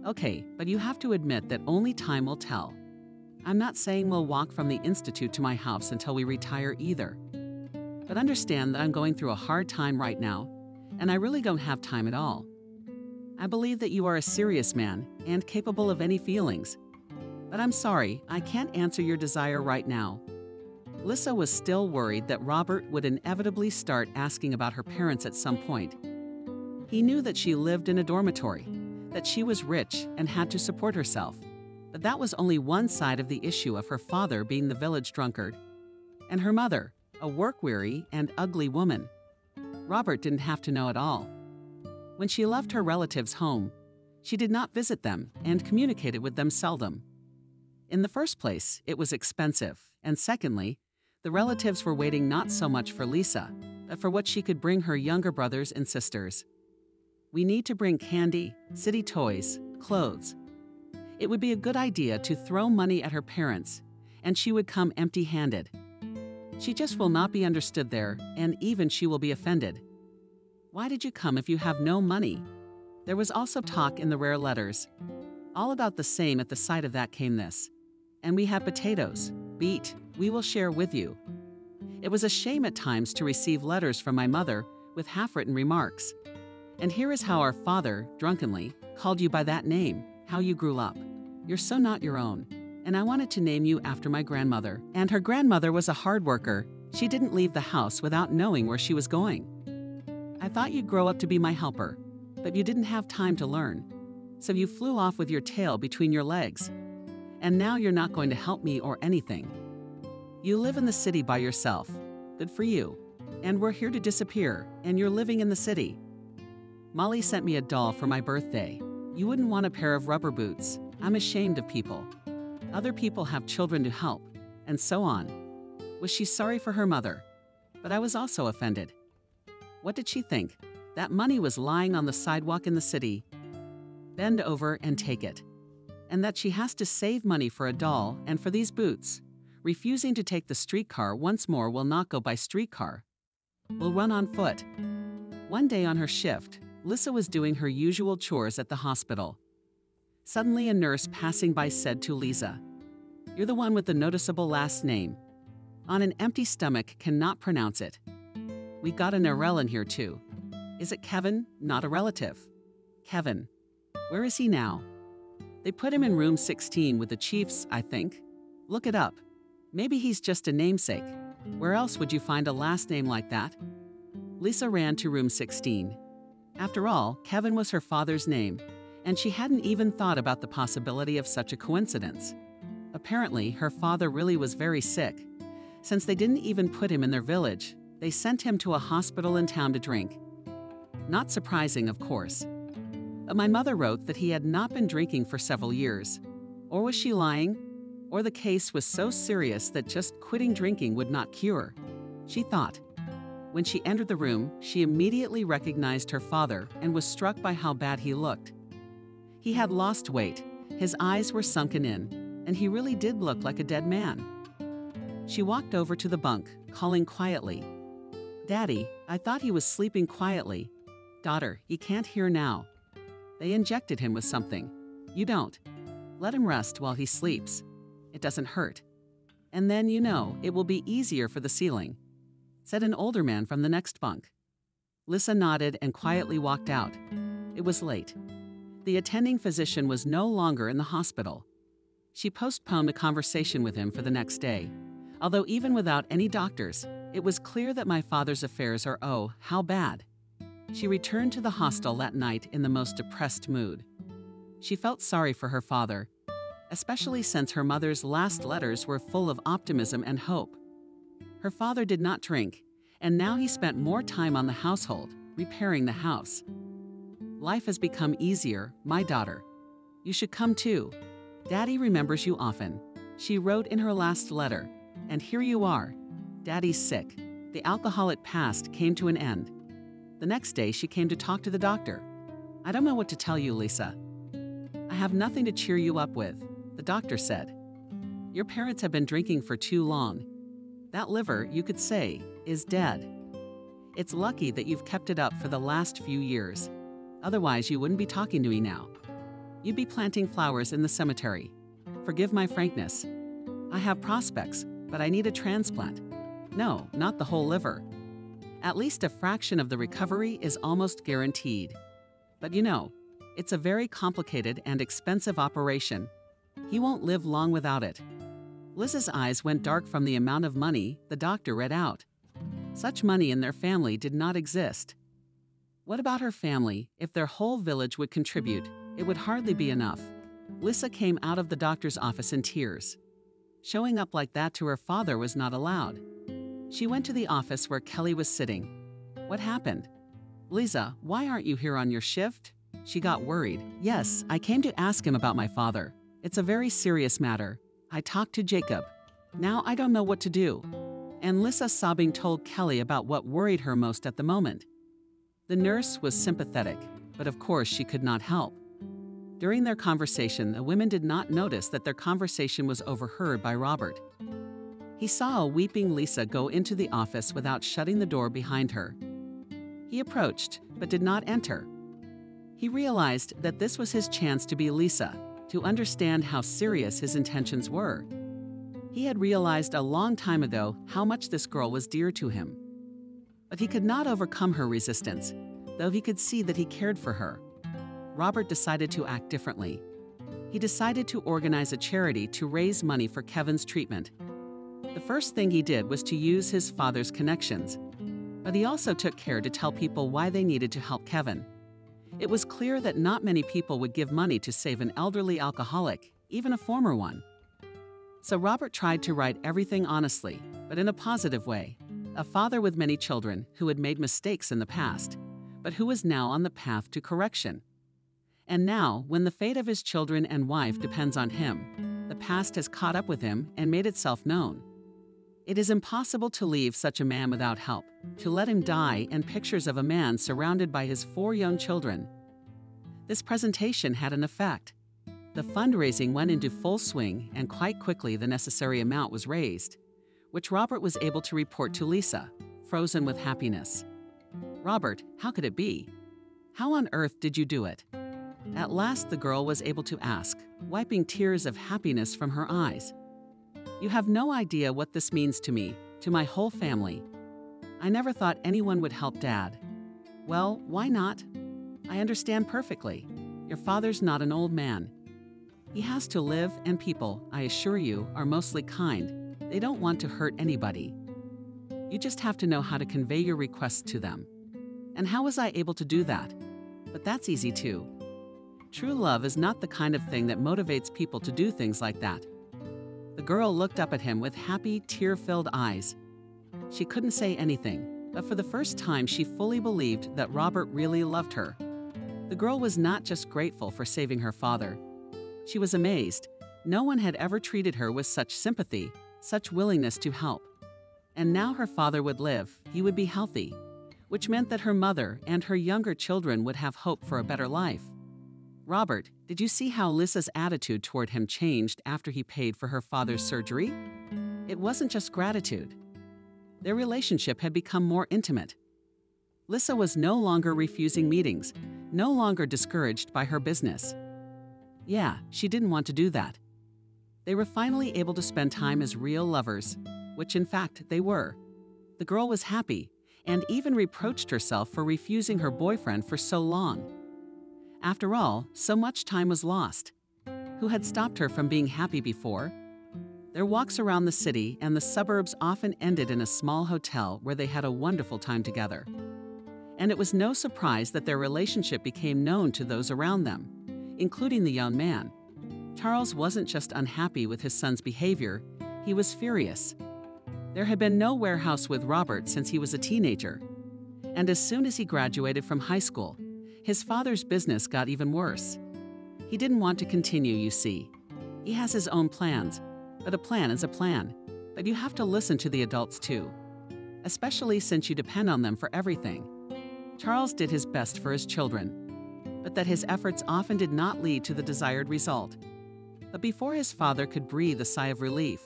"Okay, but you have to admit that only time will tell. I'm not saying we'll walk from the institute to my house until we retire either. But understand that I'm going through a hard time right now, and I really don't have time at all. I believe that you are a serious man and capable of any feelings. But I'm sorry, I can't answer your desire right now." Lisa was still worried that Robert would inevitably start asking about her parents at some point. He knew that she lived in a dormitory, that she was rich and had to support herself. But that was only one side of the issue of her father being the village drunkard, and her mother, a work-weary and ugly woman. Robert didn't have to know at all. When she left her relatives' home, she did not visit them and communicated with them seldom. In the first place, it was expensive, and secondly, the relatives were waiting not so much for Lisa, but for what she could bring her younger brothers and sisters. We need to bring candy, city toys, clothes. It would be a good idea to throw money at her parents, and she would come empty-handed. She just will not be understood there, and even she will be offended. Why did you come if you have no money? There was also talk in the rare letters. All about the same at the sight of that came this. And we have potatoes, beet, we will share with you. It was a shame at times to receive letters from my mother with half-written remarks. And here is how our father, drunkenly, called you by that name, how you grew up. You're so not your own. And I wanted to name you after my grandmother. And her grandmother was a hard worker. She didn't leave the house without knowing where she was going. I thought you'd grow up to be my helper, but you didn't have time to learn. So you flew off with your tail between your legs. And now you're not going to help me or anything. You live in the city by yourself. Good for you. And we're here to disappear, and you're living in the city. Molly sent me a doll for my birthday. You wouldn't want a pair of rubber boots. I'm ashamed of people. Other people have children to help, and so on. Was she sorry for her mother? But I was also offended. What did she think? That money was lying on the sidewalk in the city. Bend over and take it. And that she has to save money for a doll and for these boots. Refusing to take the streetcar once more will not go by streetcar. Will run on foot. One day on her shift, Lisa was doing her usual chores at the hospital. Suddenly a nurse passing by said to Lisa, "You're the one with the noticeable last name. On an empty stomach cannot pronounce it. We got an RL in here too. Is it Kevin? Not a relative. Kevin. Where is he now? They put him in room 16 with the chiefs, I think. Look it up. Maybe he's just a namesake. Where else would you find a last name like that?" Lisa ran to room 16. After all, Kevin was her father's name, and she hadn't even thought about the possibility of such a coincidence. Apparently, her father really was very sick. Since they didn't even put him in their village, they sent him to a hospital in town to drink. Not surprising, of course. But my mother wrote that he had not been drinking for several years. Or was she lying? Or the case was so serious that just quitting drinking would not cure? She thought. When she entered the room, she immediately recognized her father and was struck by how bad he looked. He had lost weight, his eyes were sunken in, and he really did look like a dead man. She walked over to the bunk, calling quietly, "Daddy, I thought he was sleeping quietly. Daughter, he can't hear now. They injected him with something. You don't. Let him rest while he sleeps. It doesn't hurt. And then, it will be easier for the ceiling," said an older man from the next bunk. Lisa nodded and quietly walked out. It was late. The attending physician was no longer in the hospital. She postponed a conversation with him for the next day, although even without any doctors, it was clear that my father's affairs are how bad. She returned to the hostel that night in the most depressed mood. She felt sorry for her father, especially since her mother's last letters were full of optimism and hope. Her father did not drink, and now he spent more time on the household, repairing the house. "Life has become easier, my daughter. You should come too. Daddy remembers you often," she wrote in her last letter. And here you are. Daddy's sick. The alcoholic past came to an end. The next day, she came to talk to the doctor. "I don't know what to tell you, Lisa. I have nothing to cheer you up with," the doctor said. "Your parents have been drinking for too long. That liver, you could say, is dead. It's lucky that you've kept it up for the last few years. Otherwise, you wouldn't be talking to me now. You'd be planting flowers in the cemetery. Forgive my frankness. I have prospects, but I need a transplant. No, not the whole liver. At least a fraction of the recovery is almost guaranteed. But it's a very complicated and expensive operation. He won't live long without it." Liz's eyes went dark from the amount of money the doctor read out. Such money in their family did not exist. What about her family? If their whole village would contribute, it would hardly be enough. Lisa came out of the doctor's office in tears. Showing up like that to her father was not allowed. She went to the office where Kelly was sitting. What happened? Lisa, why aren't you here on your shift? She got worried. Yes, I came to ask him about my father. It's a very serious matter. I talked to Jacob. Now I don't know what to do. And Lisa, sobbing, told Kelly about what worried her most at the moment. The nurse was sympathetic, but of course she could not help. During their conversation, the women did not notice that their conversation was overheard by Robert. He saw a weeping Lisa go into the office without shutting the door behind her. He approached, but did not enter. He realized that this was his chance to be Lisa, to understand how serious his intentions were. He had realized a long time ago how much this girl was dear to him. But he could not overcome her resistance, though he could see that he cared for her. Robert decided to act differently. He decided to organize a charity to raise money for Kevin's treatment. The first thing he did was to use his father's connections, but he also took care to tell people why they needed to help Kevin. It was clear that not many people would give money to save an elderly alcoholic, even a former one. So Robert tried to write everything honestly, but in a positive way. A father with many children who had made mistakes in the past, but who was now on the path to correction. And now, when the fate of his children and wife depends on him, the past has caught up with him and made itself known. It is impossible to leave such a man without help, to let him die, and pictures of a man surrounded by his 4 young children. This presentation had an effect. The fundraising went into full swing, and quite quickly the necessary amount was raised, which Robert was able to report to Lisa, frozen with happiness. Robert, how could it be? How on earth did you do it? At last the girl was able to ask, wiping tears of happiness from her eyes. You have no idea what this means to me, to my whole family. I never thought anyone would help Dad. Well, why not? I understand perfectly. Your father's not an old man. He has to live, and people, I assure you, are mostly kind. They don't want to hurt anybody. You just have to know how to convey your requests to them. And how was I able to do that? But that's easy too. True love is not the kind of thing that motivates people to do things like that. The girl looked up at him with happy, tear-filled eyes. She couldn't say anything, but for the first time she fully believed that Robert really loved her. The girl was not just grateful for saving her father. She was amazed. No one had ever treated her with such sympathy, such willingness to help. And now her father would live, he would be healthy, which meant that her mother and her younger children would have hope for a better life. Robert, did you see how Lisa's attitude toward him changed after he paid for her father's surgery? It wasn't just gratitude. Their relationship had become more intimate. Lisa was no longer refusing meetings, no longer discouraged by her business. Yeah, she didn't want to do that. They were finally able to spend time as real lovers, which in fact they were. The girl was happy, and even reproached herself for refusing her boyfriend for so long. After all, so much time was lost. Who had stopped her from being happy before? Their walks around the city and the suburbs often ended in a small hotel where they had a wonderful time together. And it was no surprise that their relationship became known to those around them, including the young man. Charles wasn't just unhappy with his son's behavior, he was furious. There had been no warehouse with Robert since he was a teenager. And as soon as he graduated from high school, his father's business got even worse. He didn't want to continue, you see. He has his own plans, but a plan is a plan. But you have to listen to the adults too, especially since you depend on them for everything. Charles did his best for his children, but that his efforts often did not lead to the desired result. But before his father could breathe a sigh of relief,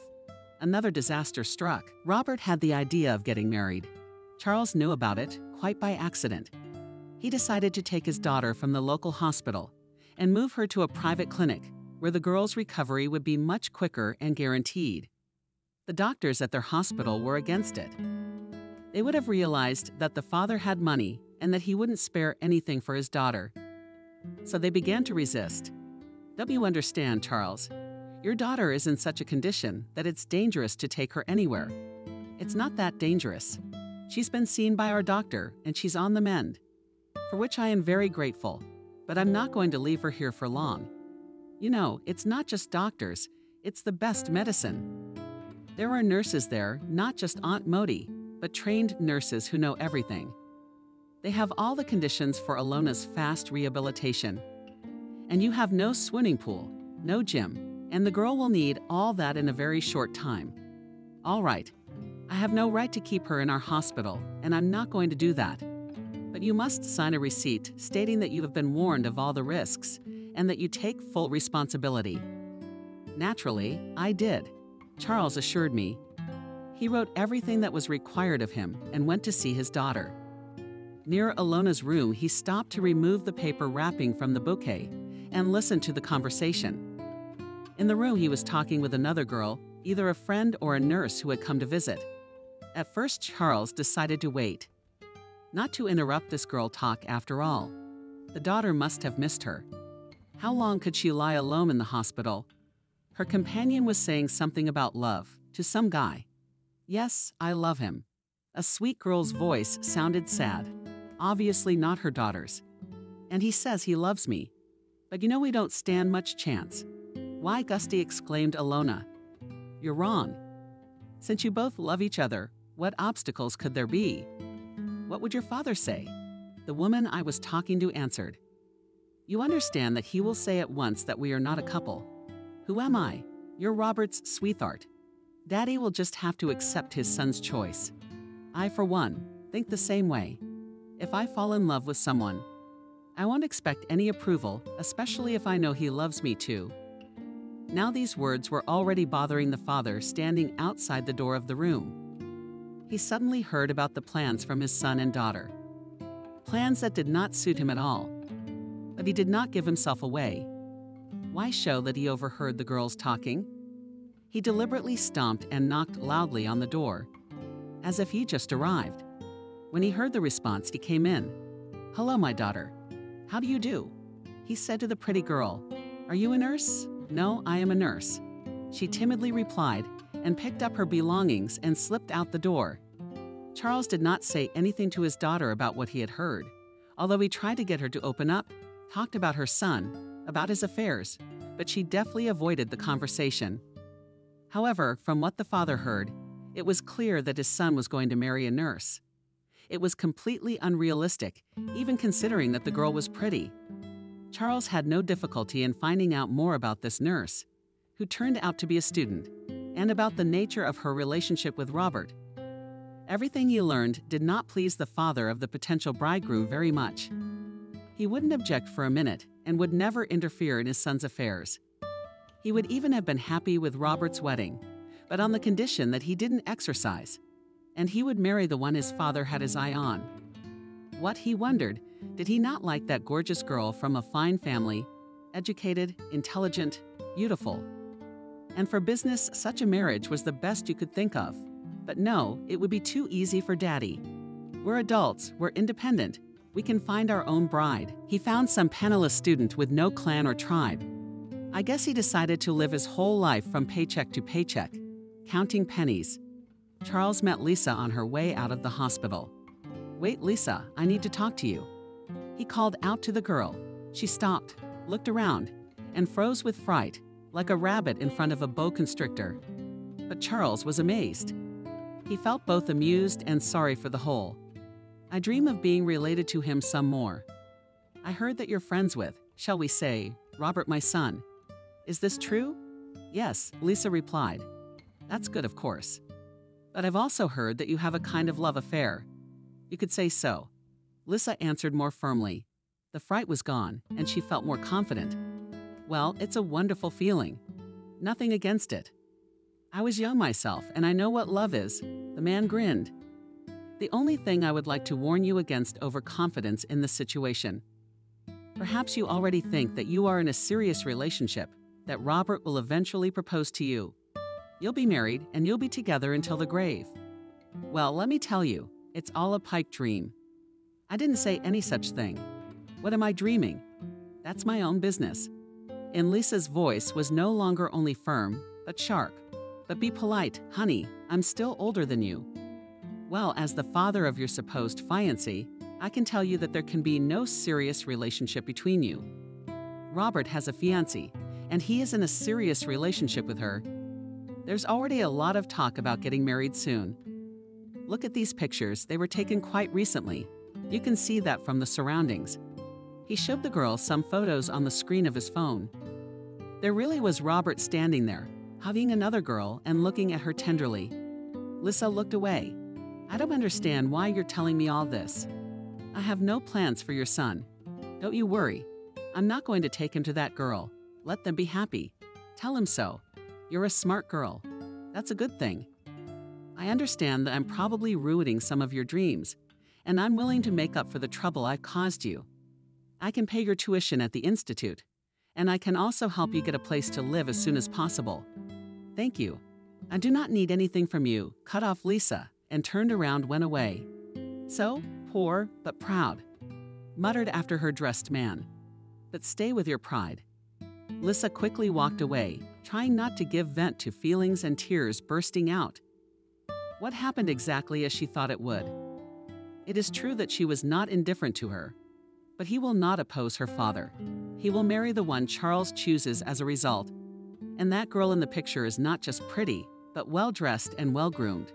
another disaster struck. Robert had the idea of getting married. Charles knew about it, quite by accident. He decided to take his daughter from the local hospital and move her to a private clinic where the girl's recovery would be much quicker and guaranteed. The doctors at their hospital were against it. They would have realized that the father had money and that he wouldn't spare anything for his daughter. So they began to resist. Don't you understand, Charles? Your daughter is in such a condition that it's dangerous to take her anywhere. It's not that dangerous. She's been seen by our doctor and she's on the mend, for which I am very grateful, but I'm not going to leave her here for long. You know, it's not just doctors, it's the best medicine. There are nurses there, not just Aunt Modi, but trained nurses who know everything. They have all the conditions for Alona's fast rehabilitation. And you have no swimming pool, no gym, and the girl will need all that in a very short time. All right, I have no right to keep her in our hospital, and I'm not going to do that. But you must sign a receipt stating that you have been warned of all the risks and that you take full responsibility. Naturally, I did, Charles assured me. He wrote everything that was required of him and went to see his daughter. Near Alona's room, he stopped to remove the paper wrapping from the bouquet and listen to the conversation. In the room, he was talking with another girl, either a friend or a nurse who had come to visit. At first, Charles decided to wait. Not to interrupt this girl talk after all. The daughter must have missed her. How long could she lie alone in the hospital? Her companion was saying something about love to some guy. Yes, I love him. A sweet girl's voice sounded sad, obviously not her daughter's. And he says he loves me. But you know we don't stand much chance. Why, Gusty, exclaimed Alona. You're wrong. Since you both love each other, what obstacles could there be? What would your father say? The woman I was talking to answered. You understand that he will say at once that we are not a couple. Who am I? You're Robert's sweetheart. Daddy will just have to accept his son's choice. I, for one, think the same way. If I fall in love with someone, I won't expect any approval, especially if I know he loves me too. Now these words were already bothering the father standing outside the door of the room. He suddenly heard about the plans from his son and daughter. Plans that did not suit him at all. But he did not give himself away. Why show that he overheard the girls talking? He deliberately stomped and knocked loudly on the door, as if he just arrived. When he heard the response, he came in. Hello, my daughter. How do you do? He said to the pretty girl. Are you a nurse? No, I am a nurse. She timidly replied and picked up her belongings and slipped out the door. Charles did not say anything to his daughter about what he had heard, although he tried to get her to open up, talked about her son, about his affairs, but she deftly avoided the conversation. However, from what the father heard, it was clear that his son was going to marry a nurse. It was completely unrealistic, even considering that the girl was pretty. Charles had no difficulty in finding out more about this nurse, who turned out to be a student, and about the nature of her relationship with Robert. Everything he learned did not please the father of the potential bridegroom very much. He wouldn't object for a minute and would never interfere in his son's affairs. He would even have been happy with Robert's wedding, but on the condition that he didn't exercise, and he would marry the one his father had his eye on. What, he wondered, did he not like that gorgeous girl from a fine family, educated, intelligent, beautiful? And for business, such a marriage was the best you could think of. But no, it would be too easy for Daddy. We're adults, we're independent, we can find our own bride. He found some penniless student with no clan or tribe. I guess he decided to live his whole life from paycheck to paycheck, counting pennies. Charles met Lisa on her way out of the hospital. Wait, Lisa, I need to talk to you. He called out to the girl. She stopped, looked around, and froze with fright, like a rabbit in front of a boa constrictor. But Charles was amazed. He felt both amused and sorry for the whole. I dream of being related to him some more. I heard that you're friends with, shall we say, Robert, my son. Is this true? Yes, Lisa replied. That's good, of course. But I've also heard that you have a kind of love affair. You could say so. Lisa answered more firmly. The fright was gone, and she felt more confident. Well, it's a wonderful feeling. Nothing against it. I was young myself, and I know what love is. The man grinned. The only thing I would like to warn you against overconfidence in this situation. Perhaps you already think that you are in a serious relationship, that Robert will eventually propose to you. You'll be married, and you'll be together until the grave. Well, let me tell you, it's all a pipe dream. I didn't say any such thing. What am I dreaming? That's my own business. And Lisa's voice was no longer only firm, but sharp. But be polite, honey, I'm still older than you. Well, as the father of your supposed fiancé, I can tell you that there can be no serious relationship between you. Robert has a fiancée, and he is in a serious relationship with her. There's already a lot of talk about getting married soon. Look at these pictures, they were taken quite recently. You can see that from the surroundings. He showed the girl some photos on the screen of his phone. There really was Robert standing there, hugging another girl and looking at her tenderly. Lisa looked away. I don't understand why you're telling me all this. I have no plans for your son. Don't you worry. I'm not going to take him to that girl. Let them be happy. Tell him so. You're a smart girl. That's a good thing. I understand that I'm probably ruining some of your dreams, and I'm willing to make up for the trouble I've caused you. I can pay your tuition at the institute, and I can also help you get a place to live as soon as possible. Thank you. I do not need anything from you, cut off Lisa, and turned around went away. So, poor but proud, muttered after her dressed man. But stay with your pride. Lisa quickly walked away, trying not to give vent to feelings and tears bursting out. What happened exactly as she thought it would? It is true that she was not indifferent to her, but he will not oppose her father. He will marry the one Charles chooses as a result. And that girl in the picture is not just pretty, but well-dressed and well-groomed.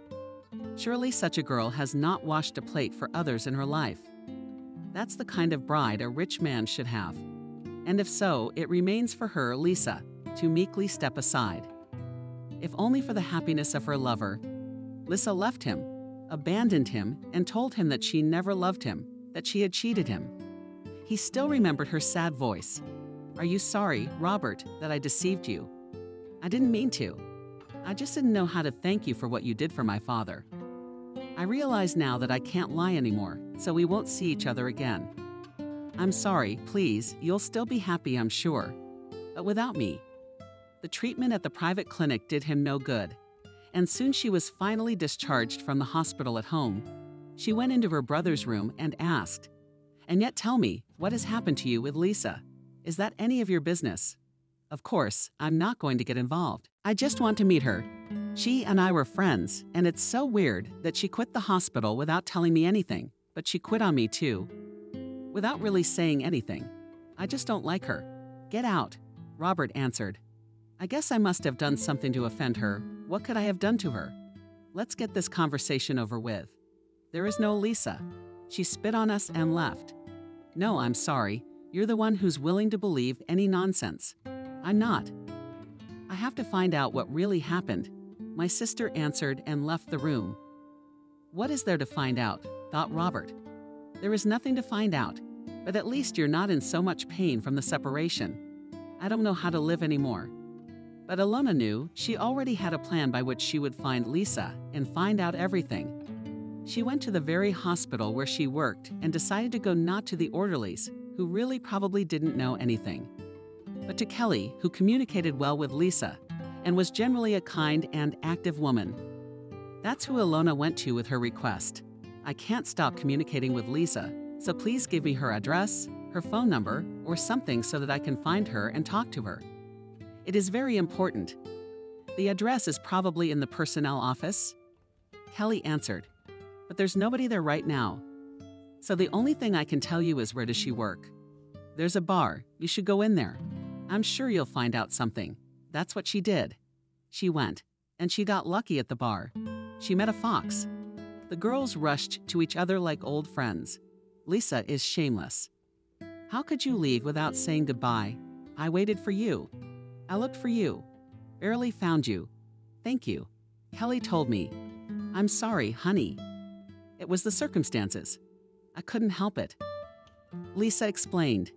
Surely such a girl has not washed a plate for others in her life. That's the kind of bride a rich man should have. And if so, it remains for her, Lisa, to meekly step aside. If only for the happiness of her lover, Lisa left him, abandoned him, and told him that she never loved him, that she had cheated him. He still remembered her sad voice. Are you sorry, Robert, that I deceived you? I didn't mean to. I just didn't know how to thank you for what you did for my father. I realize now that I can't lie anymore, so we won't see each other again. I'm sorry, please, you'll still be happy, I'm sure. But without me. The treatment at the private clinic did him no good, and soon she was finally discharged from the hospital at home. She went into her brother's room and asked, "And yet tell me, what has happened to you with Lisa? Is that any of your business?" Of course, I'm not going to get involved. I just want to meet her. She and I were friends, and it's so weird that she quit the hospital without telling me anything, but she quit on me too. Without really saying anything. I just don't like her. Get out, Robert answered. I guess I must have done something to offend her. What could I have done to her? Let's get this conversation over with. There is no Lisa. She spit on us and left. No, I'm sorry. You're the one who's willing to believe any nonsense. I'm not. I have to find out what really happened. My sister answered and left the room. What is there to find out? Thought Robert. There is nothing to find out, but at least you're not in so much pain from the separation. I don't know how to live anymore. But Alona knew she already had a plan by which she would find Lisa and find out everything. She went to the very hospital where she worked and decided to go not to the orderlies, who really probably didn't know anything, but to Kelly, who communicated well with Lisa and was generally a kind and active woman. That's who Alona went to with her request. I can't stop communicating with Lisa, so please give me her address, her phone number, or something so that I can find her and talk to her. It is very important. The address is probably in the personnel office. Kelly answered, but there's nobody there right now. So the only thing I can tell you is where does she work? There's a bar. You should go in there. I'm sure you'll find out something. That's what she did. She went, and she got lucky at the bar. She met a fox. The girls rushed to each other like old friends. Lisa is shameless. How could you leave without saying goodbye? I waited for you. I looked for you. Barely found you. Thank you. Kelly told me. I'm sorry, honey. It was the circumstances. I couldn't help it. Lisa explained.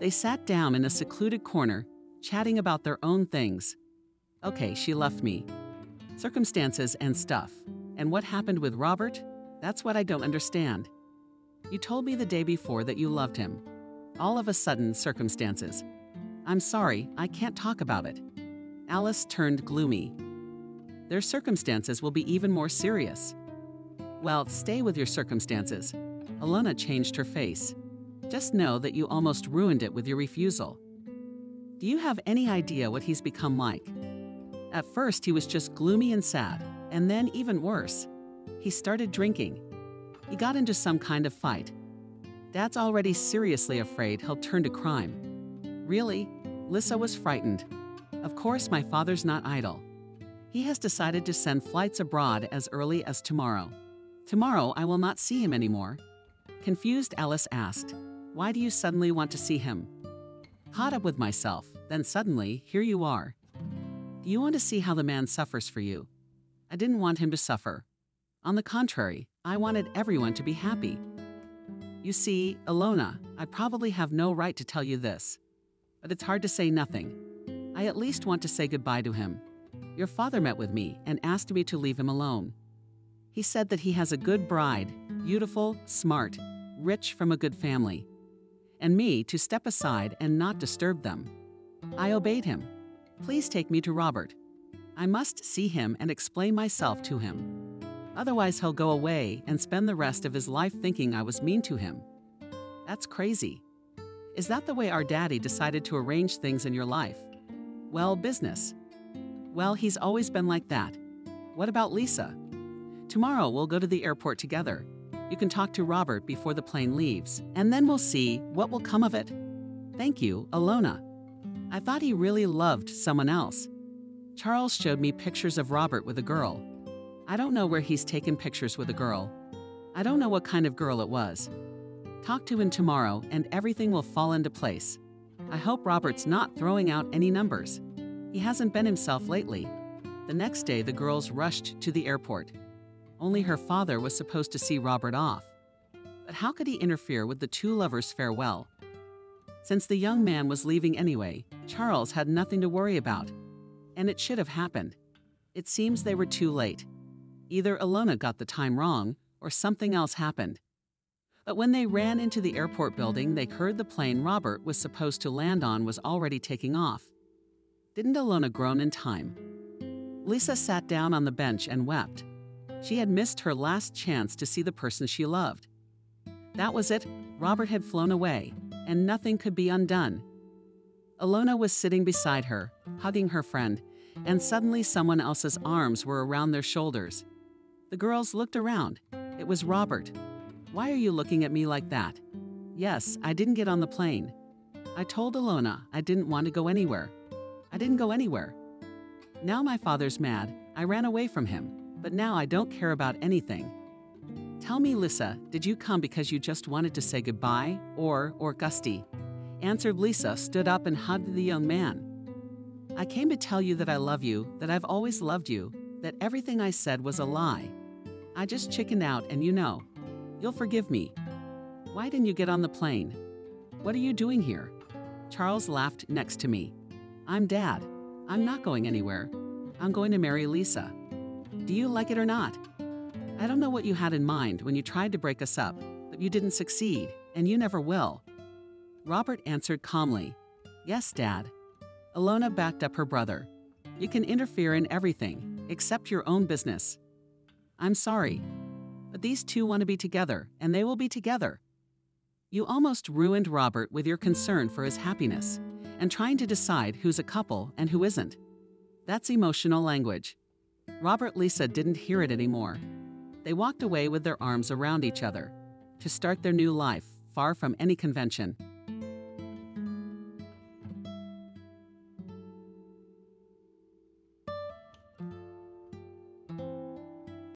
They sat down in a secluded corner, chatting about their own things. Okay, she left me. Circumstances and stuff. And what happened with Robert? That's what I don't understand. You told me the day before that you loved him. All of a sudden, circumstances. I'm sorry, I can't talk about it. Alice turned gloomy. Their circumstances will be even more serious. Well, stay with your circumstances. Alona changed her face. Just know that you almost ruined it with your refusal. Do you have any idea what he's become like? At first, he was just gloomy and sad, and then even worse. He started drinking. He got into some kind of fight. Dad's already seriously afraid he'll turn to crime. Really? Lisa was frightened. Of course, my father's not idle. He has decided to send flights abroad as early as tomorrow. Tomorrow, I will not see him anymore. Confused, Alice asked, "Why do you suddenly want to see him?" Caught up with myself, then suddenly, here you are. Do you want to see how the man suffers for you? I didn't want him to suffer. On the contrary, I wanted everyone to be happy. You see, Alona, I probably have no right to tell you this, but it's hard to say nothing. I at least want to say goodbye to him. Your father met with me and asked me to leave him alone. He said that he has a good bride, beautiful, smart, rich from a good family, and me to step aside and not disturb them. I obeyed him. Please take me to Robert. I must see him and explain myself to him. Otherwise he'll go away and spend the rest of his life thinking I was mean to him. That's crazy. Is that the way our daddy decided to arrange things in your life? Well, business. Well, he's always been like that. What about Lisa? Tomorrow we'll go to the airport together. You can talk to Robert before the plane leaves, and then we'll see what will come of it. Thank you, Alona. I thought he really loved someone else. Charles showed me pictures of Robert with a girl. I don't know where he's taken pictures with a girl. I don't know what kind of girl it was. Talk to him tomorrow and everything will fall into place. I hope Robert's not throwing out any numbers. He hasn't been himself lately. The next day, the girls rushed to the airport. Only her father was supposed to see Robert off. But how could he interfere with the two lovers' farewell? Since the young man was leaving anyway, Charles had nothing to worry about. And it should have happened. It seems they were too late. Either Alona got the time wrong, or something else happened. But when they ran into the airport building, they heard the plane Robert was supposed to land on was already taking off. Didn't Alona groan in time? Lisa sat down on the bench and wept. She had missed her last chance to see the person she loved. That was it. Robert had flown away, and nothing could be undone. Alona was sitting beside her, hugging her friend, and suddenly someone else's arms were around their shoulders. The girls looked around. It was Robert. Why are you looking at me like that? Yes, I didn't get on the plane. I told Alona I didn't want to go anywhere. I didn't go anywhere. Now my father's mad. I ran away from him, but now I don't care about anything. Tell me, Lisa, did you come because you just wanted to say goodbye, or Gusty? Answered Lisa, stood up and hugged the young man. I came to tell you that I love you, that I've always loved you, that everything I said was a lie. I just chickened out and you know. You'll forgive me. Why didn't you get on the plane? What are you doing here? Charles laughed next to me. I'm Dad. I'm not going anywhere. I'm going to marry Lisa. Do you like it or not? I don't know what you had in mind when you tried to break us up, but you didn't succeed, and you never will. Robert answered calmly, Yes, Dad. Alona backed up her brother. You can interfere in everything, except your own business. I'm sorry, but these two want to be together, and they will be together. You almost ruined Robert with your concern for his happiness, and trying to decide who's a couple and who isn't. That's emotional language. Robert and Lisa didn't hear it anymore. They walked away with their arms around each other, to start their new life, far from any convention.